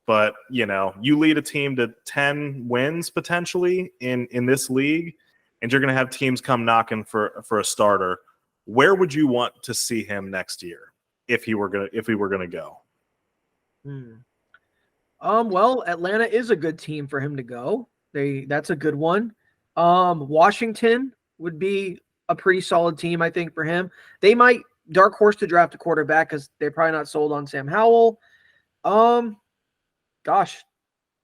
C: But, you lead a team to 10 wins potentially in this league, and you're going to have teams come knocking for a starter. Where would you want to see him next year if we were gonna go?
A: Well, Atlanta is a good team for him to go. That's a good one. Washington would be a pretty solid team, I think, for him. They might dark horse to draft a quarterback because they're probably not sold on Sam Howell. Gosh.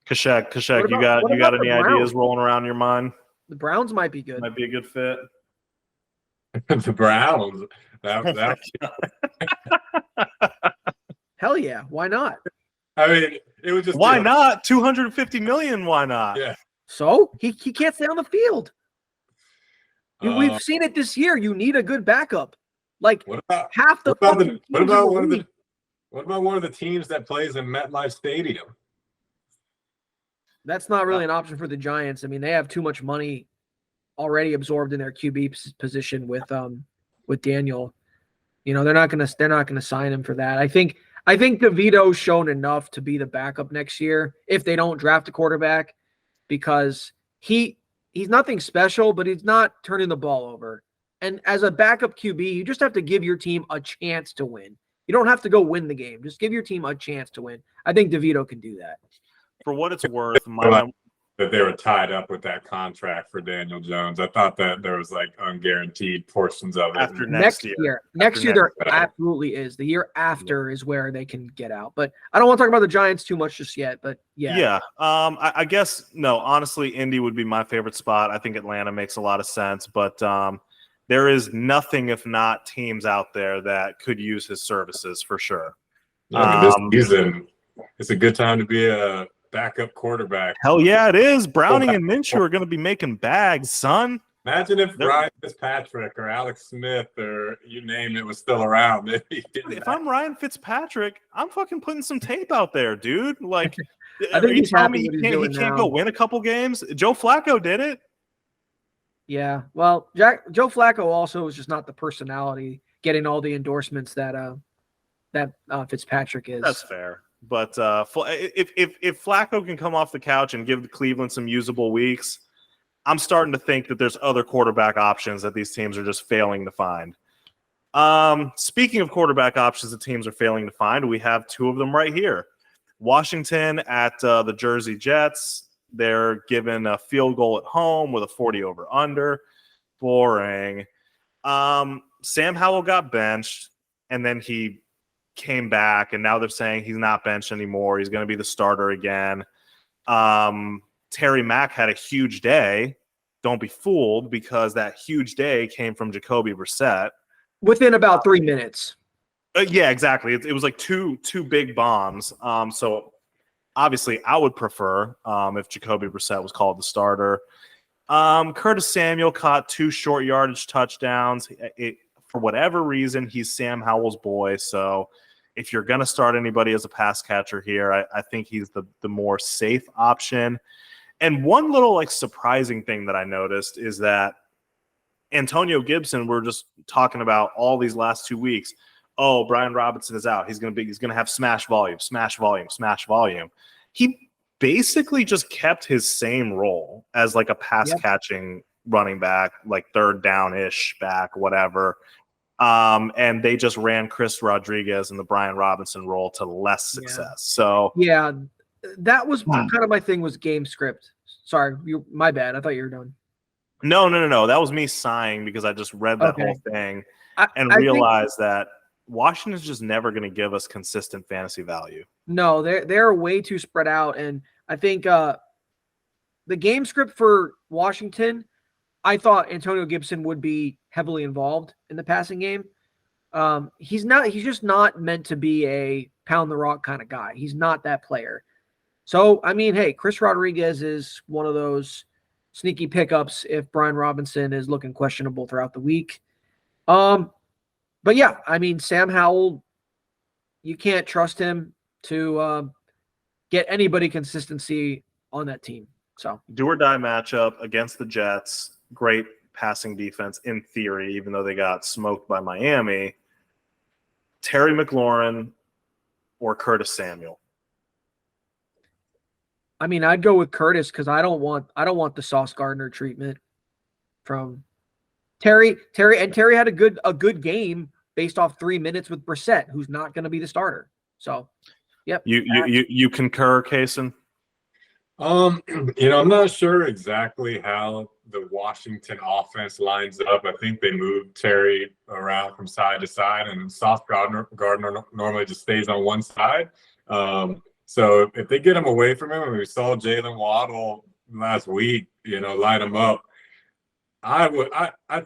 C: Kashek, you got any ideas rolling around your mind?
A: The Browns might be good.
C: Might be a good fit.
B: The Browns. That
A: Hell yeah, why not?
B: I mean, it was just
C: why not? $250 million, why not?
B: Yeah.
A: So he can't stay on the field. We've seen it this year. You need a good backup. Like, half the
B: what about one of the teams that plays in MetLife Stadium?
A: That's not really an option for the Giants. I mean, they have too much money already absorbed in their QB position with Daniel. They're not gonna sign him for that. I think DeVito's shown enough to be the backup next year if they don't draft a quarterback, because he's nothing special, but he's not turning the ball over. And as a backup QB, you just have to give your team a chance to win. You don't have to go win the game. Just give your team a chance to win. I think DeVito can do that.
C: For what it's worth,
B: that they were tied up with that contract for Daniel Jones. I thought that there was like unguaranteed portions of it.
C: After next year.
A: Next year there absolutely is. The year after is where they can get out. But I don't want to talk about the Giants too much just yet. But yeah.
C: Yeah. I guess no. Honestly, Indy would be my favorite spot. I think Atlanta makes a lot of sense. But there is nothing if not teams out there that could use his services for sure.
B: This season, it's a good time to be a backup quarterback.
C: Hell yeah, it is. Browning and Minshew are going to be making bags, son.
B: Imagine if Ryan Fitzpatrick or Alex Smith or you name it was still around.
C: If I'm Ryan Fitzpatrick, I'm fucking putting some tape out there, dude. Like,
A: I think he's
C: telling
A: happy
C: me he can't go win a couple games? Joe Flacco did it.
A: Yeah, well, Joe Flacco also is just not the personality getting all the endorsements that Fitzpatrick is.
C: That's fair. But if Flacco can come off the couch and give Cleveland some usable weeks, I'm starting to think that there's other quarterback options that these teams are just failing to find. Speaking of quarterback options that teams are failing to find, we have two of them right here. Washington at the Jersey Jets. They're given a field goal at home with a 40 over under. Boring. Sam Howell got benched, and then he came back, and now they're saying he's not benched anymore. He's going to be the starter again. Terry Mack had a huge day. Don't be fooled, because that huge day came from Jacoby Brissett.
A: Within about 3 minutes.
C: Yeah, exactly. It was like two big bombs. So obviously I would prefer if Jacoby Brissett was called the starter. Curtis Samuel caught 2 short yardage touchdowns. For whatever reason, he's Sam Howell's boy. So if you're going to start anybody as a pass catcher here, I think he's the more safe option. And one little surprising thing that I noticed is that Antonio Gibson, we're just talking about all these last 2 weeks. Oh, Brian Robinson is out. He's going to have smash volume. He basically just kept his same role as a pass catching running back, third down-ish back, whatever. And they just ran Chris Rodriguez in the Brian Robinson role to less success. So
A: yeah, that was kind of my thing was game script. Sorry, my bad. I thought you were done.
C: No. That was me sighing because I just read that whole thing and realized that Washington's just never going to give us consistent fantasy value.
A: No, they're way too spread out, and I think the game script for Washington, I thought Antonio Gibson would be heavily involved in the passing game. He's not. He's just not meant to be a pound the rock kind of guy. He's not that player. So I mean, hey, Chris Rodriguez is one of those sneaky pickups if Brian Robinson is looking questionable throughout the week. But yeah, I mean, Sam Howell, you can't trust him to get anybody consistency on that team. So
C: do or die matchup against the Jets. Great passing defense in theory, even though they got smoked by Miami. Terry McLaurin or Curtis Samuel?
A: I mean, I'd go with Curtis because I don't want the Sauce Gardner treatment from Terry. Terry had a good game based off 3 minutes with Brissett, who's not going to be the starter. So, yep.
C: You concur, Kaysen?
B: I'm not sure exactly how the Washington offense lines up. I think they moved Terry around from side to side, and Sauce Gardner normally just stays on one side. So if they get him away from him, and we saw Jalen Waddle last week, light him up, I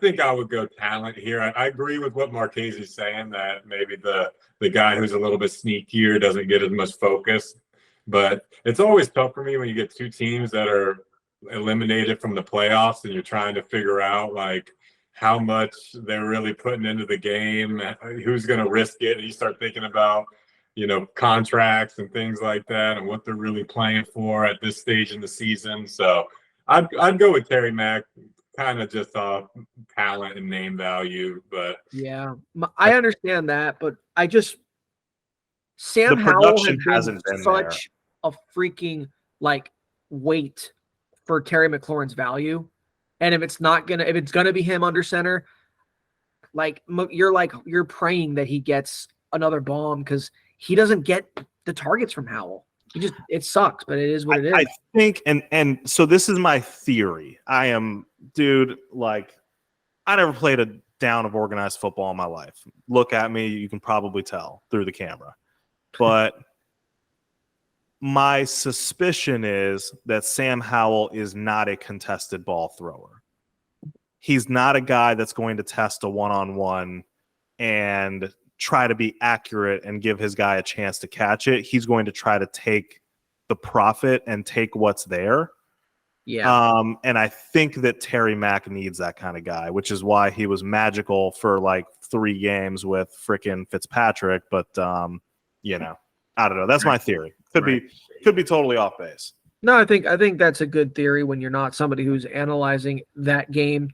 B: think I would go talent here. I agree with what Marchese's saying that maybe the guy who's a little bit sneakier doesn't get as much focus. But it's always tough for me when you get two teams that are eliminated from the playoffs and you're trying to figure out like how much they're really putting into the game, who's going to risk it. And you start thinking about, contracts and things like that and what they're really playing for at this stage in the season. So I'd go with Terry Mack, kind of just talent and name value. But
A: yeah, I understand that, but Sam
C: the
A: Howell
C: has been
A: such a freaking weight for Terry McLaurin's value. And if it's gonna be him under center, you're praying that he gets another bomb because he doesn't get the targets from Howell. It sucks, but it is what it is.
C: I think, and so this is my theory. I never played a down of organized football in my life. Look at me, you can probably tell through the camera. But my suspicion is that Sam Howell is not a contested ball thrower. He's not a guy that's going to test a one-on-one and try to be accurate and give his guy a chance to catch it. He's going to try to take the profit and take what's there.
A: Yeah.
C: And I think that Terry Mack needs that kind of guy, which is why he was magical for 3 games with frickin' Fitzpatrick. But, I don't know. That's my theory. Could be totally off base.
A: No, I think that's a good theory when you're not somebody who's analyzing that game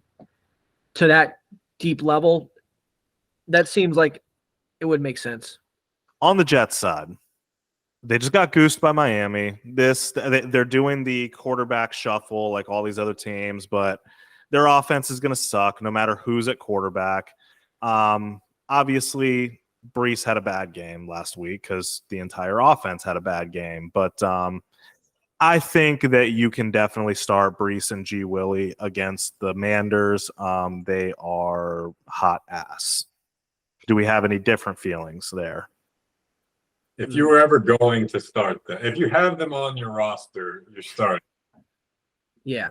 A: to that deep level. That seems like it would make sense.
C: On the Jets side, they just got goosed by Miami. They're doing the quarterback shuffle like all these other teams, but their offense is going to suck no matter who's at quarterback. Obviously, Brees had a bad game last week because the entire offense had a bad game. But I think that you can definitely start Brees and G. Willie against the Manders. They are hot ass. Do we have any different feelings there?
B: If you were ever going to start them, if you have them on your roster, you're starting.
A: Yeah.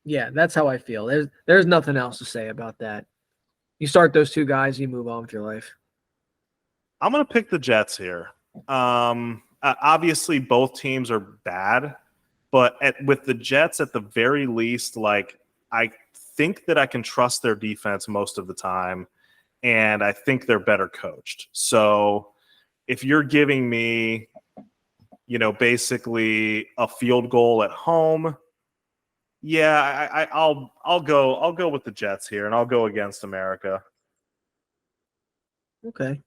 A: Yeah, that's how I feel. There's nothing else to say about that. You start those two guys, you move on with your life.
C: I'm going to pick the Jets here. Obviously, both teams are bad, but with the Jets, at the very least, I think that I can trust their defense most of the time, and I think they're better coached. So if you're giving me, basically a field goal at home, yeah, I'll go with the Jets here, and I'll go against America.
A: Okay.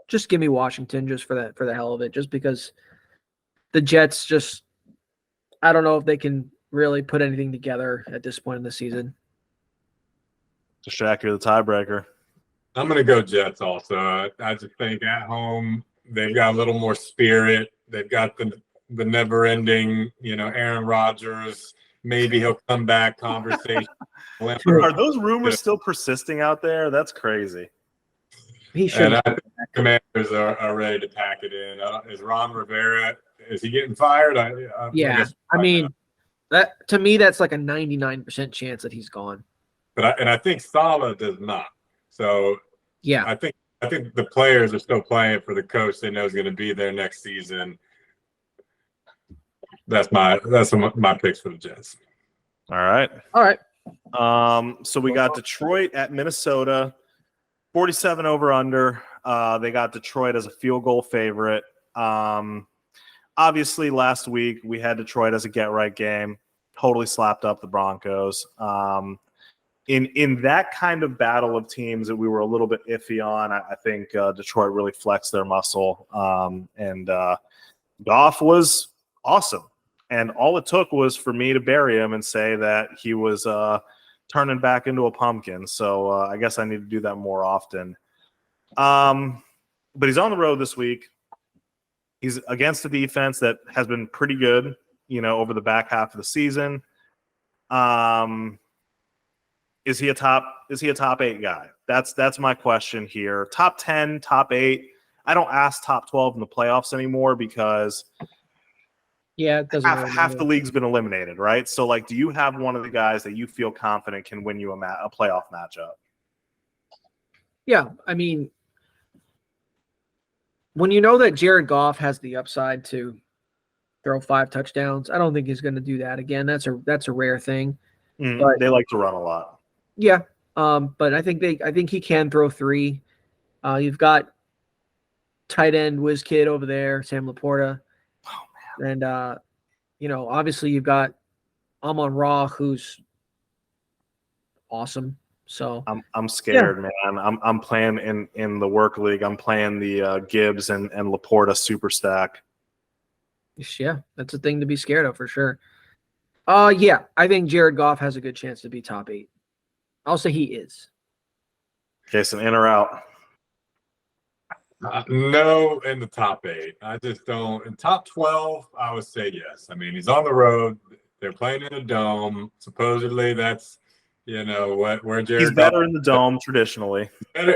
A: Just give me Washington just for the hell of it, just because the Jets I don't know if they can really put anything together at this point in the season.
C: So Shaq, you're the tiebreaker.
B: I'm going to go Jets also. I just think at home they've got a little more spirit. They've got the never-ending, Aaron Rodgers. Maybe he'll come back conversation.
C: Are those rumors still persisting out there? That's crazy.
A: He should.
B: And I think the Commanders are ready to pack it in. Is Ron Rivera? Is he getting fired?
A: Yeah, I mean, that to me that's like a 99% chance that he's gone.
B: But I think Saleh does not. So
A: yeah,
B: I think the players are still playing for the coach they know is going to be there next season. That's my picks for the Jets.
C: All right. So we got Detroit at Minnesota, 47 over under. They got Detroit as a field goal favorite. Obviously, last week we had Detroit as a get right game. Totally slapped up the Broncos. In that kind of battle of teams that we were a little bit iffy on, I think Detroit really flexed their muscle. And Goff was awesome. And all it took was for me to bury him and say that he was turning back into a pumpkin. So I guess I need to do that more often. But he's on the road this week. He's against a defense that has been pretty good, over the back half of the season. Is he a top 8 guy? That's my question here. Top 10, top 8. I don't ask top 12 in the playoffs anymore because
A: it doesn't
C: half the league's been eliminated, right? So, do you have one of the guys that you feel confident can win you a playoff matchup?
A: Yeah, I mean, when you know that Jared Goff has the upside to throw 5 touchdowns, I don't think he's going to do that again. That's a rare thing.
C: But they like to run a lot.
A: Yeah, but I think he can throw 3. You've got tight end whiz kid over there, Sam Laporta.
C: Oh man.
A: And obviously you've got Amon-Ra, who's awesome. So
C: I'm scared, man. I'm playing in the work league. I'm playing the Gibbs and Laporta super stack.
A: Yeah, that's a thing to be scared of for sure. I think Jared Goff has a good chance to be top 8. I'll say he is.
C: Jason, in or out?
B: No, in the top 8. I just don't. In top 12, I would say yes. I mean, he's on the road. They're playing in a dome. Supposedly, that's where Jared.
C: He's better in the dome traditionally.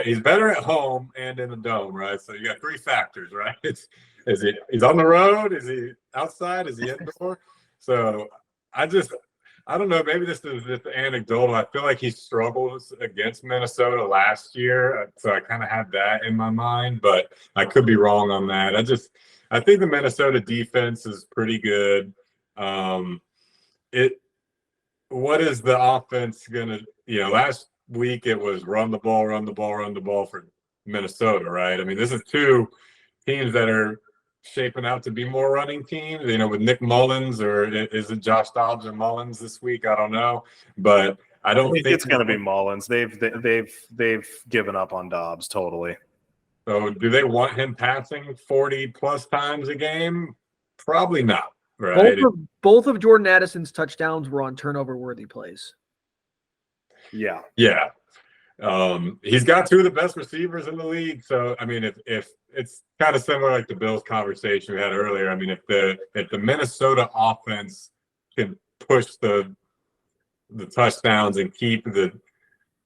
B: He's better at home and in the dome, right? So you got 3 factors, right? He's on the road? Is he outside? Is he indoor? So I don't know. Maybe this is just anecdotal. I feel like he struggled against Minnesota last year, so I kind of had that in my mind, but I could be wrong on that. I think the Minnesota defense is pretty good. What is the offense gonna? Last week it was run the ball for Minnesota, right? I mean, this is 2 teams that are shaping out to be more running teams, with Nick Mullins, or is it Josh Dobbs or Mullins this week? I don't know, but I don't think
C: it's going to be Mullins. They've given up on Dobbs totally.
B: So, do they want him passing 40 plus times a game? Probably not. Right.
A: Both of Jordan Addison's touchdowns were on turnover-worthy plays.
B: Yeah. He's got 2 of the best receivers in the league. So, I mean, if it's kind of similar like the Bills conversation we had earlier. I mean, if the Minnesota offense can push the touchdowns and keep the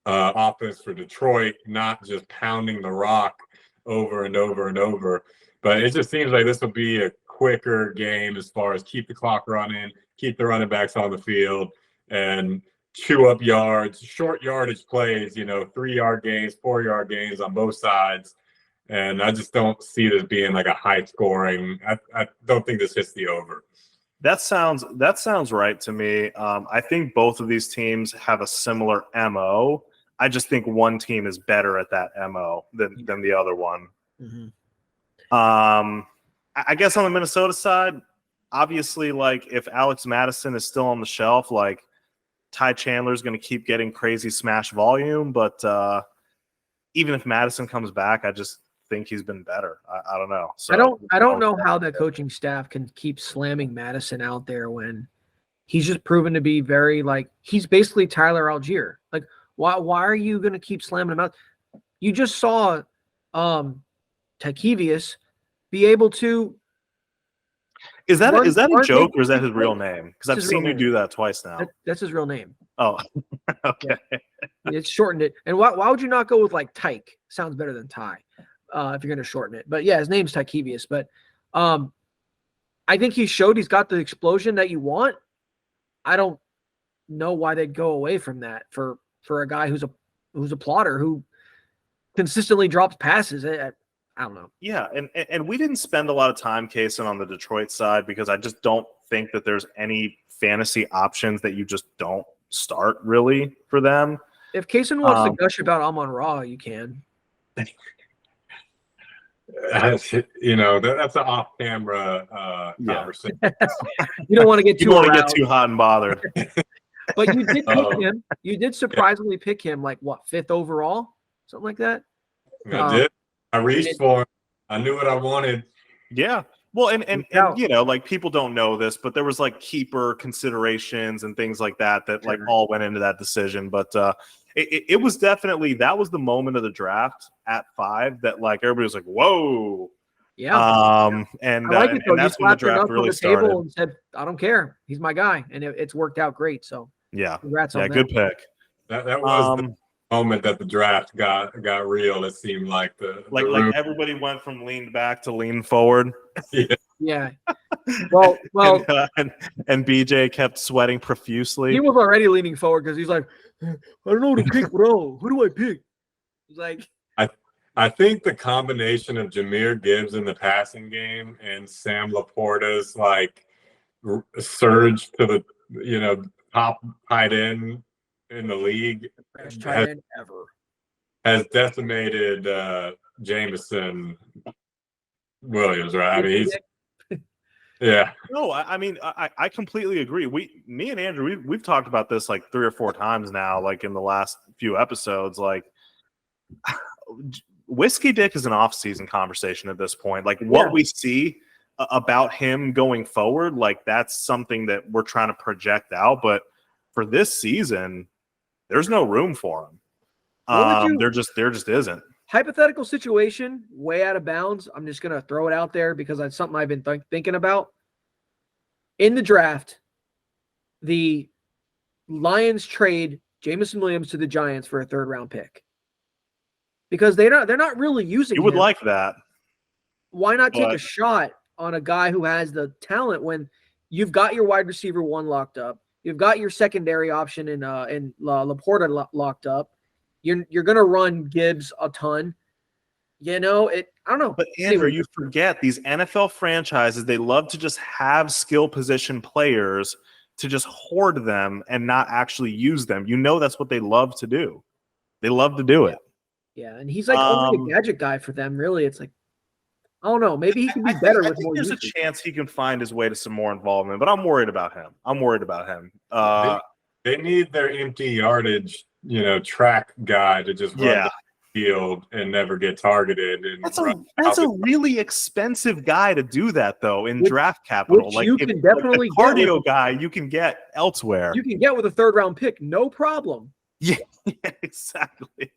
B: offense for Detroit not just pounding the rock over and over and over, but it just seems like this will be a quicker game as far as keep the clock running, keep the running backs on the field, and chew up yards, short yardage plays, 3-yard gains, 4-yard gains on both sides. And I just don't see this being like a high scoring. I don't think this hits the over.
C: That sounds right to me. I think both of these teams have a similar MO. I just think one team is better at that MO than the other one.
A: Mm-hmm.
C: I guess on the Minnesota side, obviously, if Alex Madison is still on the shelf, Ty Chandler is going to keep getting crazy smash volume. But even if Madison comes back, I just think he's been better. I don't know. So
A: I don't know how the coaching staff can keep slamming Madison out there when he's just proven to be very he's basically Tyler Algier. Like, why are you going to keep slamming him out? You just saw Tykevius be able to.
C: Is that
A: run
C: a joke or is that
A: big
C: his real
A: plays.
C: name? Because I've seen you do that twice now.
A: That's his real name.
C: Oh, okay.
A: Yeah. It's shortened it. And why would you not go with Tyke? Sounds better than Ty, if you're going to shorten it. But yeah, his name's Tykevius. But I think he showed he's got the explosion that you want. I don't know why they'd go away from that for a guy who's a plotter who consistently drops passes. I don't know.
C: Yeah, and we didn't spend a lot of time casing on the Detroit side because I just don't think that there's any fantasy options that you just don't start really for them.
A: If Kaysen wants to gush about Amon-Ra, you can.
B: That's an off-camera conversation.
A: You don't want to get too
C: hot and bothered.
A: But you did pick him. You did surprisingly pick him, fifth overall, something like that.
B: I did. I reached for him. I knew what I wanted.
C: Yeah. Well, and people don't know this, but there was keeper considerations and things like that all went into that decision. But it was definitely, that was the moment of the draft at 5 that everybody was like, whoa.
A: Yeah.
C: And
A: that's when the draft
C: really started.
A: And said, I don't care. He's my guy. And it's worked out great. So
C: yeah.
A: Congrats on that.
C: Good pick.
B: That was the moment that the draft got real. It seemed like
C: everybody went from leaned back to lean forward.
A: Yeah. Well,
C: and BJ kept sweating profusely.
A: He was already leaning forward because he's like, I don't know who to pick, bro. Who do I pick? He's like,
B: I think the combination of Jahmyr Gibbs in the passing game and Sam Laporta's surge to the top tight end in the league has decimated Jameson Williams, right? I mean, yeah.
C: No, I mean, I completely agree. Me and Andrew, we've talked about this 3 or 4 times now, in the last few episodes. Whiskey Dick is an off-season conversation at this point. What we see about him going forward, that's something that we're trying to project out. But for this season, there's no room for him. There just isn't.
A: Hypothetical situation, way out of bounds. I'm just going to throw it out there because that's something I've been thinking about. In the draft, the Lions trade Jameson Williams to the Giants for a 3rd-round pick. Because they're not really using him.
C: You would like that.
A: Why not take a shot on a guy who has the talent when you've got your wide receiver 1 locked up? You've got your secondary option in Laporta locked up. You're going to run Gibbs a ton. I don't know.
C: But Andrew, you forget these NFL franchises, they love to just have skill position players to just hoard them and not actually use them. That's what they love to do. They love to do it.
A: Yeah, and he's only a gadget guy for them, really. It's I don't know. Maybe he can be better with more
C: usage. There's a chance he can find his way to some more involvement, but I'm worried about him.
B: They need their empty yardage, track guy to just run the field and never get targeted. And
C: that's a really expensive guy to do that, though, in draft capital.
A: You can definitely
C: a cardio guy you can get elsewhere.
A: You can get with a 3rd-round pick, no problem.
C: Yeah, exactly.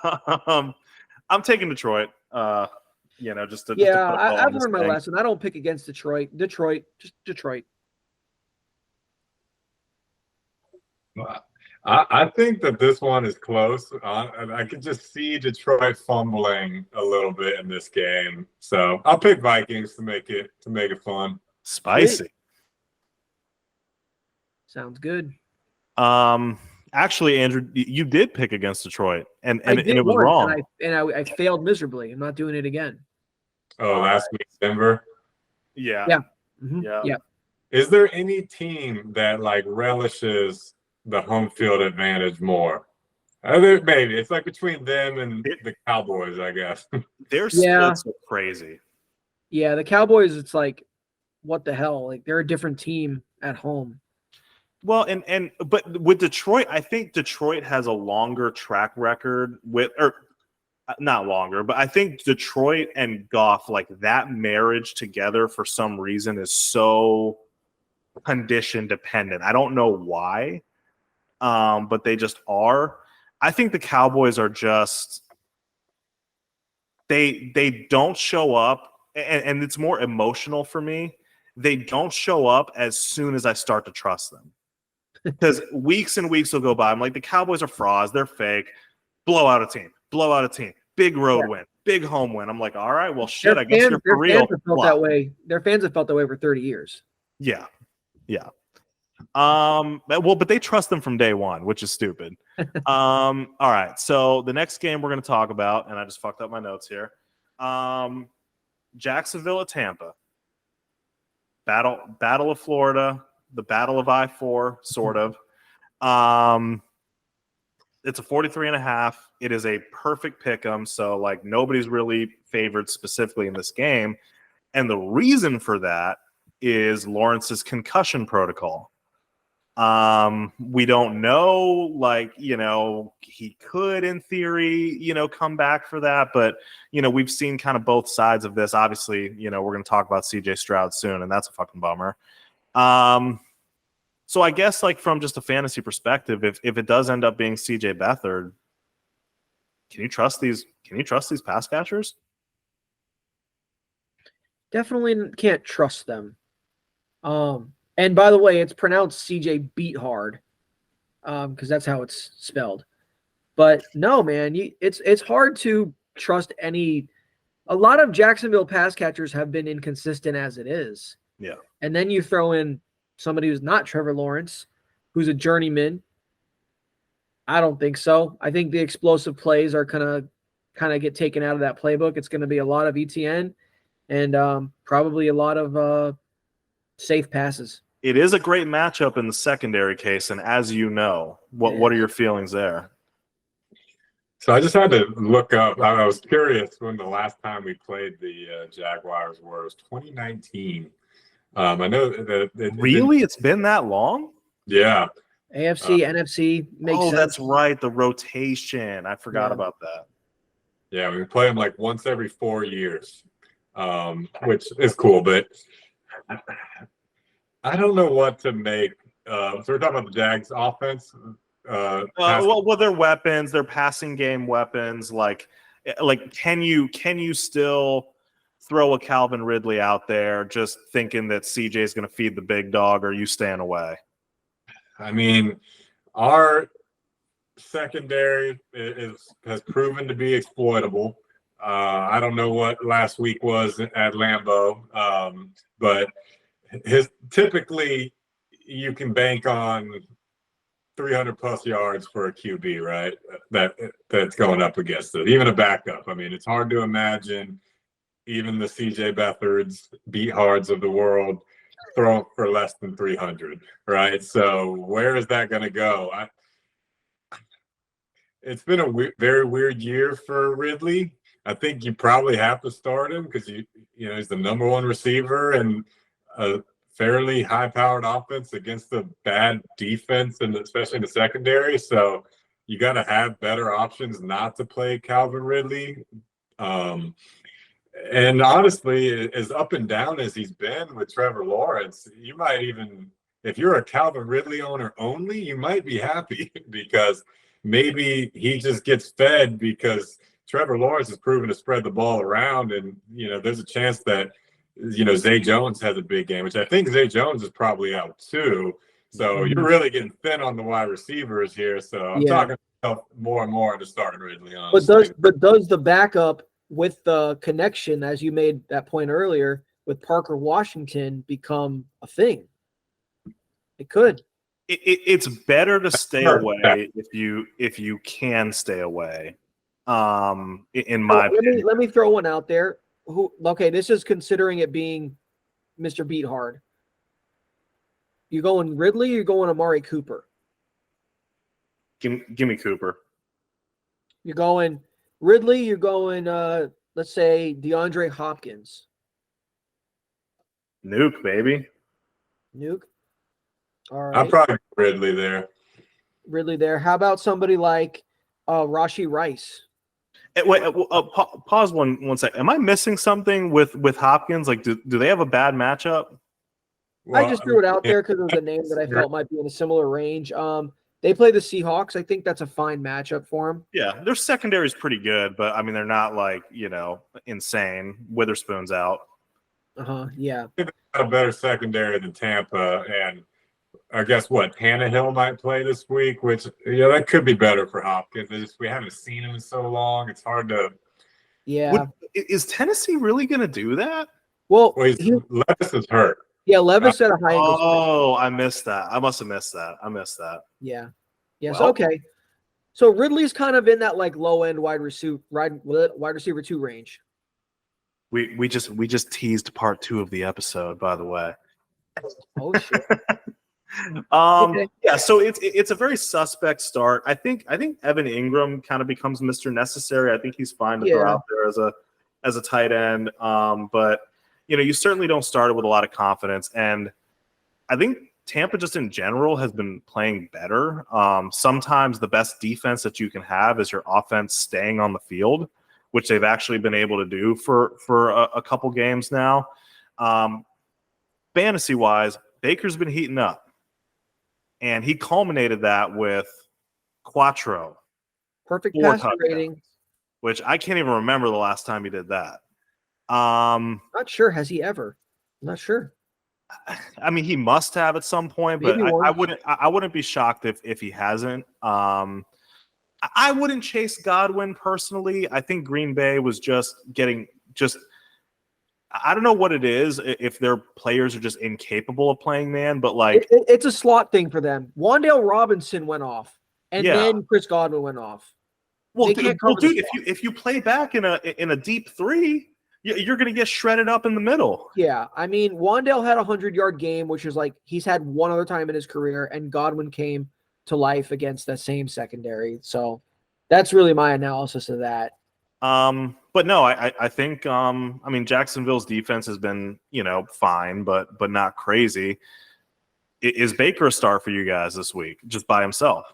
C: I'm taking Detroit. I've
A: learned my lesson. I don't pick against Detroit. Just Detroit.
B: I think that this one is close. I could just see Detroit fumbling a little bit in this game, so I'll pick Vikings to make it fun.
C: Spicy.
A: Sounds good.
C: Actually, Andrew, you did pick against Detroit, and it was wrong.
A: And I failed miserably. I'm not doing it again.
B: Oh, last week, Denver?
C: Yeah.
A: Yeah.
C: Mm-hmm. Yeah.
B: Is there any team that relishes the home field advantage more? Maybe. It's between them and the Cowboys, I guess.
C: Their splits are crazy.
A: Yeah, the Cowboys, it's what the hell? They're a different team at home.
C: Well, but with Detroit, I think Detroit has a longer track record not longer, but I think Detroit and Goff, that marriage together for some reason is so condition dependent. I don't know why, but they just are. I think the Cowboys are just they don't show up, and it's more emotional for me. They don't show up as soon as I start to trust them. Because weeks and weeks will go by. I'm like, the Cowboys are frauds. They're fake. Blow out a team. Blow out a team. Big road win. Big home win. I'm like, all right, well, shit, I guess you're for real.
A: Fans have felt that way. Their fans have felt that way for 30 years.
C: Yeah. Yeah. Well, but they trust them from day one, which is stupid. All right. So the next game we're going to talk about, and I just fucked up my notes here. Jacksonville at Tampa. Battle of Florida, the Battle of I-4, sort of. It's a 43.5. It is a perfect pick 'em. So like nobody's really favored specifically in this game. And the reason for that is Lawrence's concussion protocol. We don't know, like, he could in theory, come back for that, but we've seen kind of both sides of this. Obviously, we're going to talk about CJ Stroud soon, and that's a fucking bummer. So I guess like from just a fantasy perspective, if it does end up being CJ Beathard, can you trust these pass catchers?
A: Definitely can't trust them. And by the way, it's pronounced CJ Beathard, because that's how it's spelled. But no, man, it's hard to trust any. A lot of Jacksonville pass catchers have been inconsistent as it is.
C: Yeah.
A: And then you throw in somebody who's not Trevor Lawrence, who's a journeyman. I don't think so. I think the explosive plays are gonna kind of get taken out of that playbook. It's going to be a lot of ETN and probably a lot of safe passes.
C: It is a great matchup in the secondary case, and as you know, what are your feelings there?
B: So I just had to look up. I was curious when the last time we played the Jaguars were. It was 2019. I know that
C: really it's been that long.
B: Yeah.
A: AFC, NFC makes sense.
C: Oh, that's right, the rotation. I forgot about that.
B: Yeah, we play them like once every 4 years, which is cool, but I don't know what to make. So we're talking about the Jags offense.
C: Well, their weapons, their passing game weapons. Like, can you still throw a Calvin Ridley out there just thinking that CJ is going to feed the big dog, or are you staying away?
B: I mean, our secondary has proven to be exploitable. I don't know what last week was at Lambeau, but typically you can bank on 300 plus yards for a QB, right? That's going up against it. Even a backup. I mean, it's hard to imagine even the CJ Beathards, Beathards of the world throw for less than 300, right? So where is that going to go? It's been a very weird year for Ridley. I think you probably have to start him because he's the number one receiver and a fairly high-powered offense against a bad defense, and especially in the secondary. So you got to have better options not to play Calvin Ridley. And honestly, as up and down as he's been with Trevor Lawrence, you might even, if you're a Calvin Ridley owner only, you might be happy because maybe he just gets fed because Trevor Lawrence has proven to spread the ball around. And, there's a chance that, Zay Jones has a big game, which I think Zay Jones is probably out too. So you're really getting thin on the wide receivers here. So I'm talking myself more and more into starting Ridley on.
A: But does the backup with the connection, as you made that point earlier, with Parker Washington become a thing? It could.
C: It's better to stay away if you can stay away. In my opinion.
A: Let me throw one out there. This is considering it being Mr. Beathard. You going Ridley? Or you going Amari Cooper?
C: Give me Cooper.
A: You're going Ridley. You're going let's say DeAndre Hopkins.
C: Nuke, baby.
A: Nuke. All right.
B: I'm probably Ridley there.
A: How about somebody like Rashee Rice?
C: Wait, pause one second. Am I missing something with Hopkins? Like, do they have a bad matchup?
A: I just threw it out there because it was a name that I felt might be in a similar range. They play the Seahawks. I think that's a fine matchup for them.
C: Yeah, their secondary is pretty good, but I mean they're not like insane. Witherspoon's out.
A: Yeah.
B: They've got a better secondary than Tampa, and I guess what Tannehill might play this week, which that could be better for Hopkins. We haven't seen him in so long; it's hard to.
A: Yeah.
C: Is Tennessee really going to do that?
B: Well, Levis is hurt.
A: Yeah, Levis at a high ankle.
C: Oh, I missed that. I must have missed that.
A: Yeah. Yes.
C: Well,
A: okay. So Ridley's kind of in that like low end wide receiver 2 range.
C: We just teased part 2 of the episode, by the way.
A: Oh shit.
C: Okay. Yeah, so it's a very suspect start. I think Evan Ingram kind of becomes Mr. Necessary. I think he's fine to throw out there as a tight end. But you certainly don't start it with a lot of confidence. And I think Tampa just in general has been playing better. Sometimes the best defense that you can have is your offense staying on the field, which they've actually been able to do for a couple games now. Fantasy-wise, Baker's been heating up. And he culminated that with Quattro.
A: Perfect passer rating.
C: Which I can't even remember the last time he did that.
A: Not sure. Has he ever? I'm not sure.
C: I mean, he must have at some point, but I wouldn't be shocked if he hasn't. I wouldn't chase Godwin personally. I think Green Bay was I don't know what it is, if their players are just incapable of playing man, but like
A: it's a slot thing for them. Wandale Robinson went off, and then Chris Godwin went off.
C: Well, dude, if you play back in a deep 3, you're going to get shredded up in the middle.
A: Yeah, I mean, Wandale had a 100-yard game, which is like he's had one other time in his career, and Godwin came to life against that same secondary. So that's really my analysis of that.
C: But no, I think I mean Jacksonville's defense has been fine, but not crazy. Is Baker a star for you guys this week, just by himself?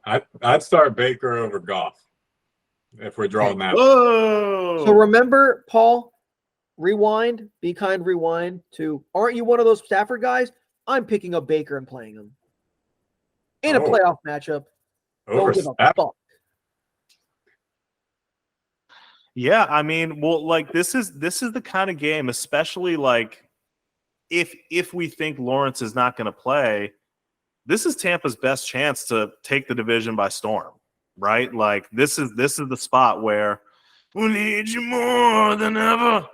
B: I'd start Baker over Goff if we're drawing that.
C: Whoa!
A: So remember, Paul, rewind, be kind, rewind to, aren't you one of those Stafford guys? I'm picking up Baker and playing him in a playoff matchup. Don't give a fuck.
C: Yeah, I mean, well, like this is the kind of game, especially like if we think Lawrence is not going to play, this is Tampa's best chance to take the division by storm, right? Like this is the spot where we need you more than ever.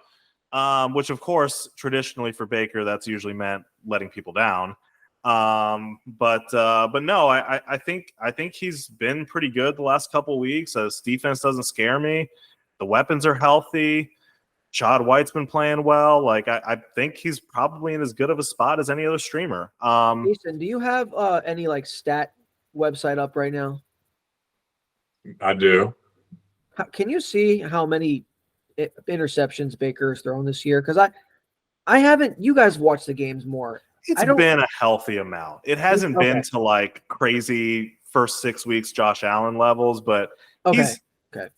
C: Which of course, traditionally for Baker, that's usually meant letting people down. But no, I think he's been pretty good the last couple of weeks. His defense doesn't scare me. The weapons are healthy. Chad White's been playing well. Like I think he's probably in as good of a spot as any other streamer.
A: Jason, do you have any like stat website up right now?
B: I do.
A: Can you see how many interceptions Baker has thrown this year? Because I haven't. You guys watch the games more.
C: It's been a healthy amount. It hasn't been to like crazy first 6 weeks Josh Allen levels, but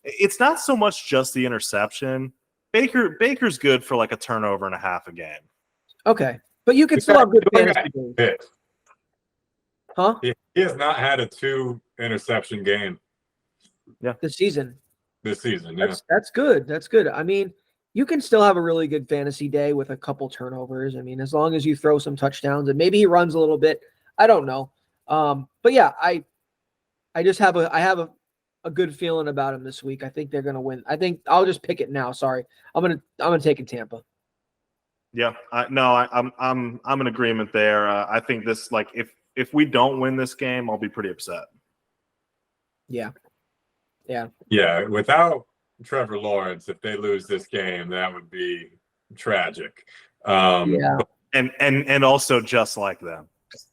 C: it's not so much just the interception. Baker's good for like a turnover and a half a game. Okay,
A: but you can still have good fantasy games. Huh?
B: He has not had a 2 interception game.
C: Yeah,
A: this season.
B: Yeah.
A: That's good. That's good. I mean, you can still have a really good fantasy day with a couple turnovers. I mean, as long as you throw some touchdowns and maybe he runs a little bit. I don't know. But yeah, I just have a good feeling about him this week. I think they're going to win. I think I'll just pick it now. Sorry. I'm going to take it Tampa.
C: Yeah. I'm in agreement there. I think this, like, if we don't win this game, I'll be pretty upset.
A: Yeah.
B: Without Trevor Lawrence, if they lose this game, that would be tragic.
C: And also just like them.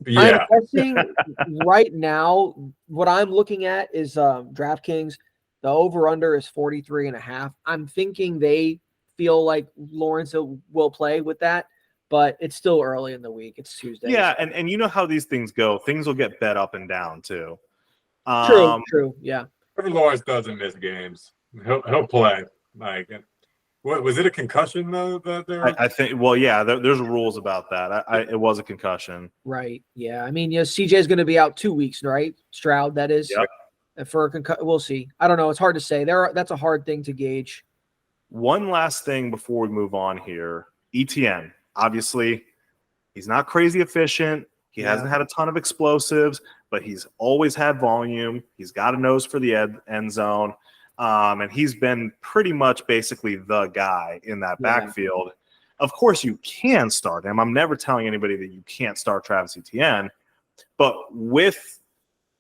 B: Yeah.
A: I'm guessing right now, what I'm looking at is DraftKings. The over-under is 43.5. I'm thinking they feel like Lawrence will play with that, but it's still early in the week. It's Tuesday.
C: Yeah, and you know how these things go. Things will get bet up and down too.
A: True. Yeah.
B: Trevor Lawrence doesn't miss games. He'll play. Like What was it? A concussion though? That there?
C: I think. Well, yeah. There's rules about that. It was a concussion.
A: Right. Yeah. I mean, CJ's going to be out 2 weeks, right? Stroud, that is.
C: Yep.
A: And for a we'll see. I don't know. It's hard to say. That's a hard thing to gauge.
C: One last thing before we move on here. ETN, obviously, he's not crazy efficient. He hasn't had a ton of explosives, but he's always had volume. He's got a nose for the end zone. And he's been pretty much basically the guy in that backfield. Of course, you can start him. I'm never telling anybody that you can't start Travis Etienne. But with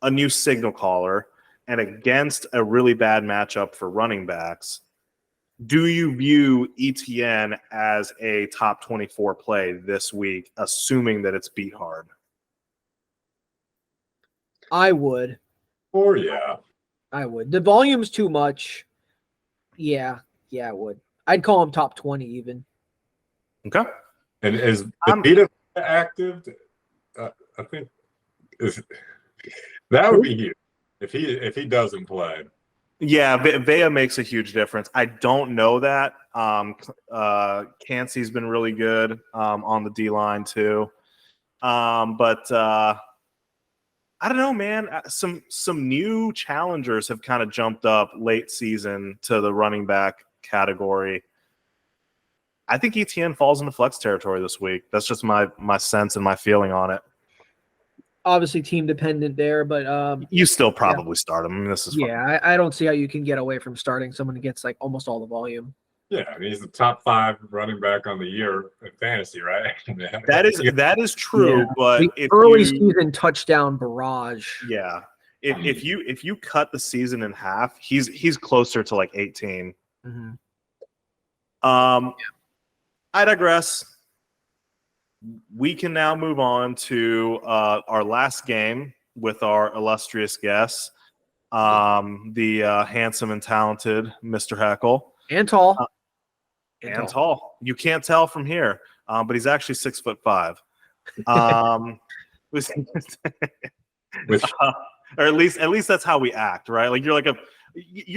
C: a new signal caller and against a really bad matchup for running backs, do you view Etienne as a top 24 play this week, assuming that it's beat hard?
A: I would.
B: Or yeah.
A: I would. The volume's too much. Yeah, I would. I'd call him top 20 even.
C: Okay.
B: And is Vita active? I think that would be huge if he doesn't play.
C: Yeah, Vea makes a huge difference. I don't know that. Cansey's been really good on the D line too. But I don't know, man. Some new challengers have kind of jumped up late season to the running back category. I think ETN falls into flex territory this week. That's just my sense and my feeling on it.
A: Obviously team dependent there, but
C: you still probably start him. I mean, this is fun.
A: I don't see how you can get away from starting someone who gets like almost all the volume.
B: Yeah, I mean, he's the top 5 running back on the year in fantasy, right?
C: That is true, but
A: the early season touchdown barrage.
C: Yeah, if you cut the season in half, he's closer to like 18.
A: Mm-hmm.
C: I digress. We can now move on to our last game with our illustrious guest, the handsome and talented Mr. Heckle.
A: And tall.
C: And tall. You can't tell from here, but he's actually 6'5". Or at least that's how we act, right? Like you're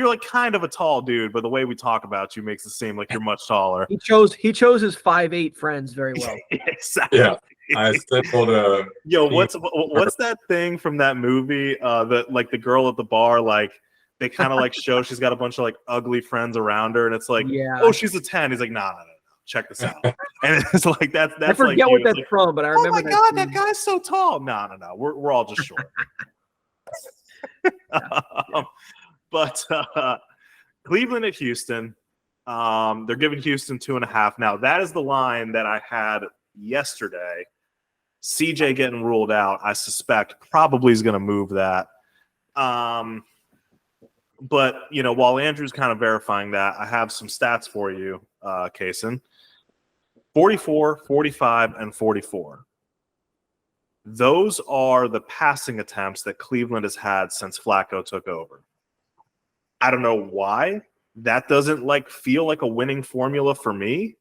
C: like kind of a tall dude, but the way we talk about you makes it seem like you're much taller.
A: He chose his 5'8" friends very well.
C: Exactly.
B: Yeah. I sampled a
C: what's that thing from that movie? That like the girl at the bar, like they kind of like show she's got a bunch of like ugly friends around her, and it's like, oh, she's a 10. He's like, no. Check this out. And it's like that's
A: I forget
C: like
A: what that's like, from, but I remember.
C: Oh my god, that guy's so tall. No. We're all just short. But Cleveland at Houston, they're giving Houston 2.5. Now that is the line that I had yesterday. CJ getting ruled out, I suspect probably is going to move that. But while Andrew's kind of verifying that, I have some stats for you, Kaysen. 44, 45, and 44. Those are the passing attempts that Cleveland has had since Flacco took over. I don't know why that doesn't feel like a winning formula for me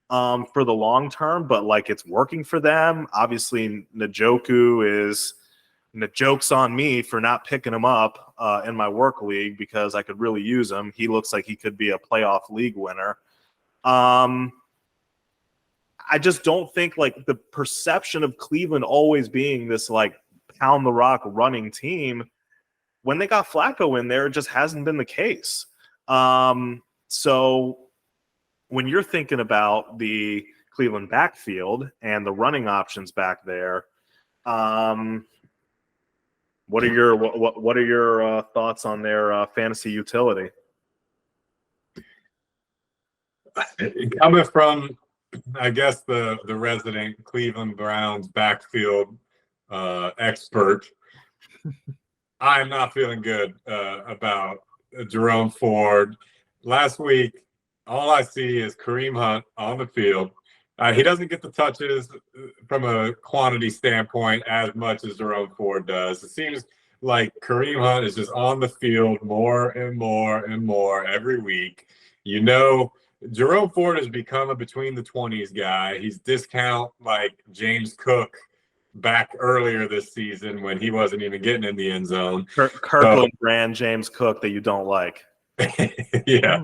C: for the long term, but it's working for them. Obviously, Njoku's on me for not picking him up in my work league because I could really use him. He looks like he could be a playoff league winner. I just don't think the perception of Cleveland always being this pound the rock running team. When they got Flacco in there, it just hasn't been the case. So when you're thinking about the Cleveland backfield and the running options back there, what are your thoughts on their fantasy utility?
B: Coming from, I guess, the resident Cleveland Browns backfield expert, I am not feeling good about Jerome Ford. Last week, all I see is Kareem Hunt on the field. He doesn't get the touches from a quantity standpoint as much as Jerome Ford does. It seems like Kareem Hunt is just on the field more and more and more every week. Jerome Ford has become a between-the-20s guy. He's discount James Cook back earlier this season when he wasn't even getting in the end zone.
C: Kirkland brand James Cook that you don't like.
B: Yeah.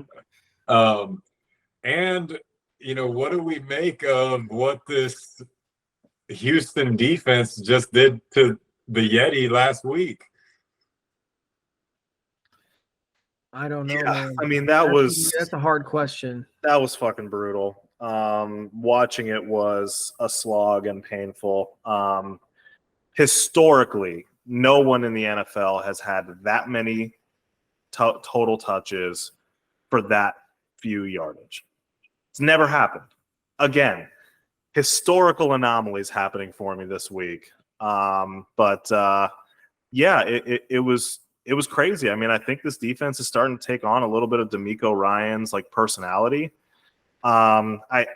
B: And, what do we make of what this Houston defense just did to the Yeti last week?
A: I don't know,
C: Yeah,
A: man.
C: I mean
A: That's a hard question.
C: that was fucking brutal. Watching it was a slog and painful. Historically, no one in the NFL has had that many total touches for that few yardage. It's never happened. Again, historical anomalies happening for me this week. Yeah, it was crazy. I mean, I think this defense is starting to take on a little bit of D'Amico Ryan's like personality. I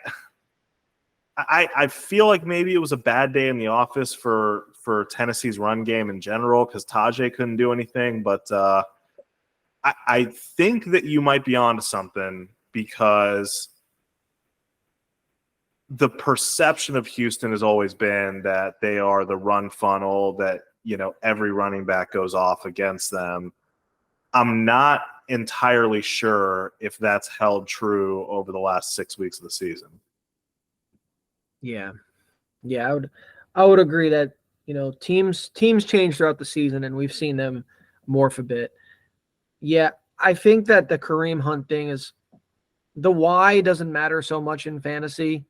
C: feel like maybe it was a bad day in the office for Tennessee's run game in general because Tajay couldn't do anything. But I think that you might be onto something because the perception of Houston has always been that they are the run funnel, that, every running back goes off against them. I'm not entirely sure if that's held true over the last 6 weeks of the season.
A: Yeah. Yeah, I would agree that, teams change throughout the season and we've seen them morph a bit. Yeah, I think that the Kareem Hunt thing is the why doesn't matter so much in fantasy.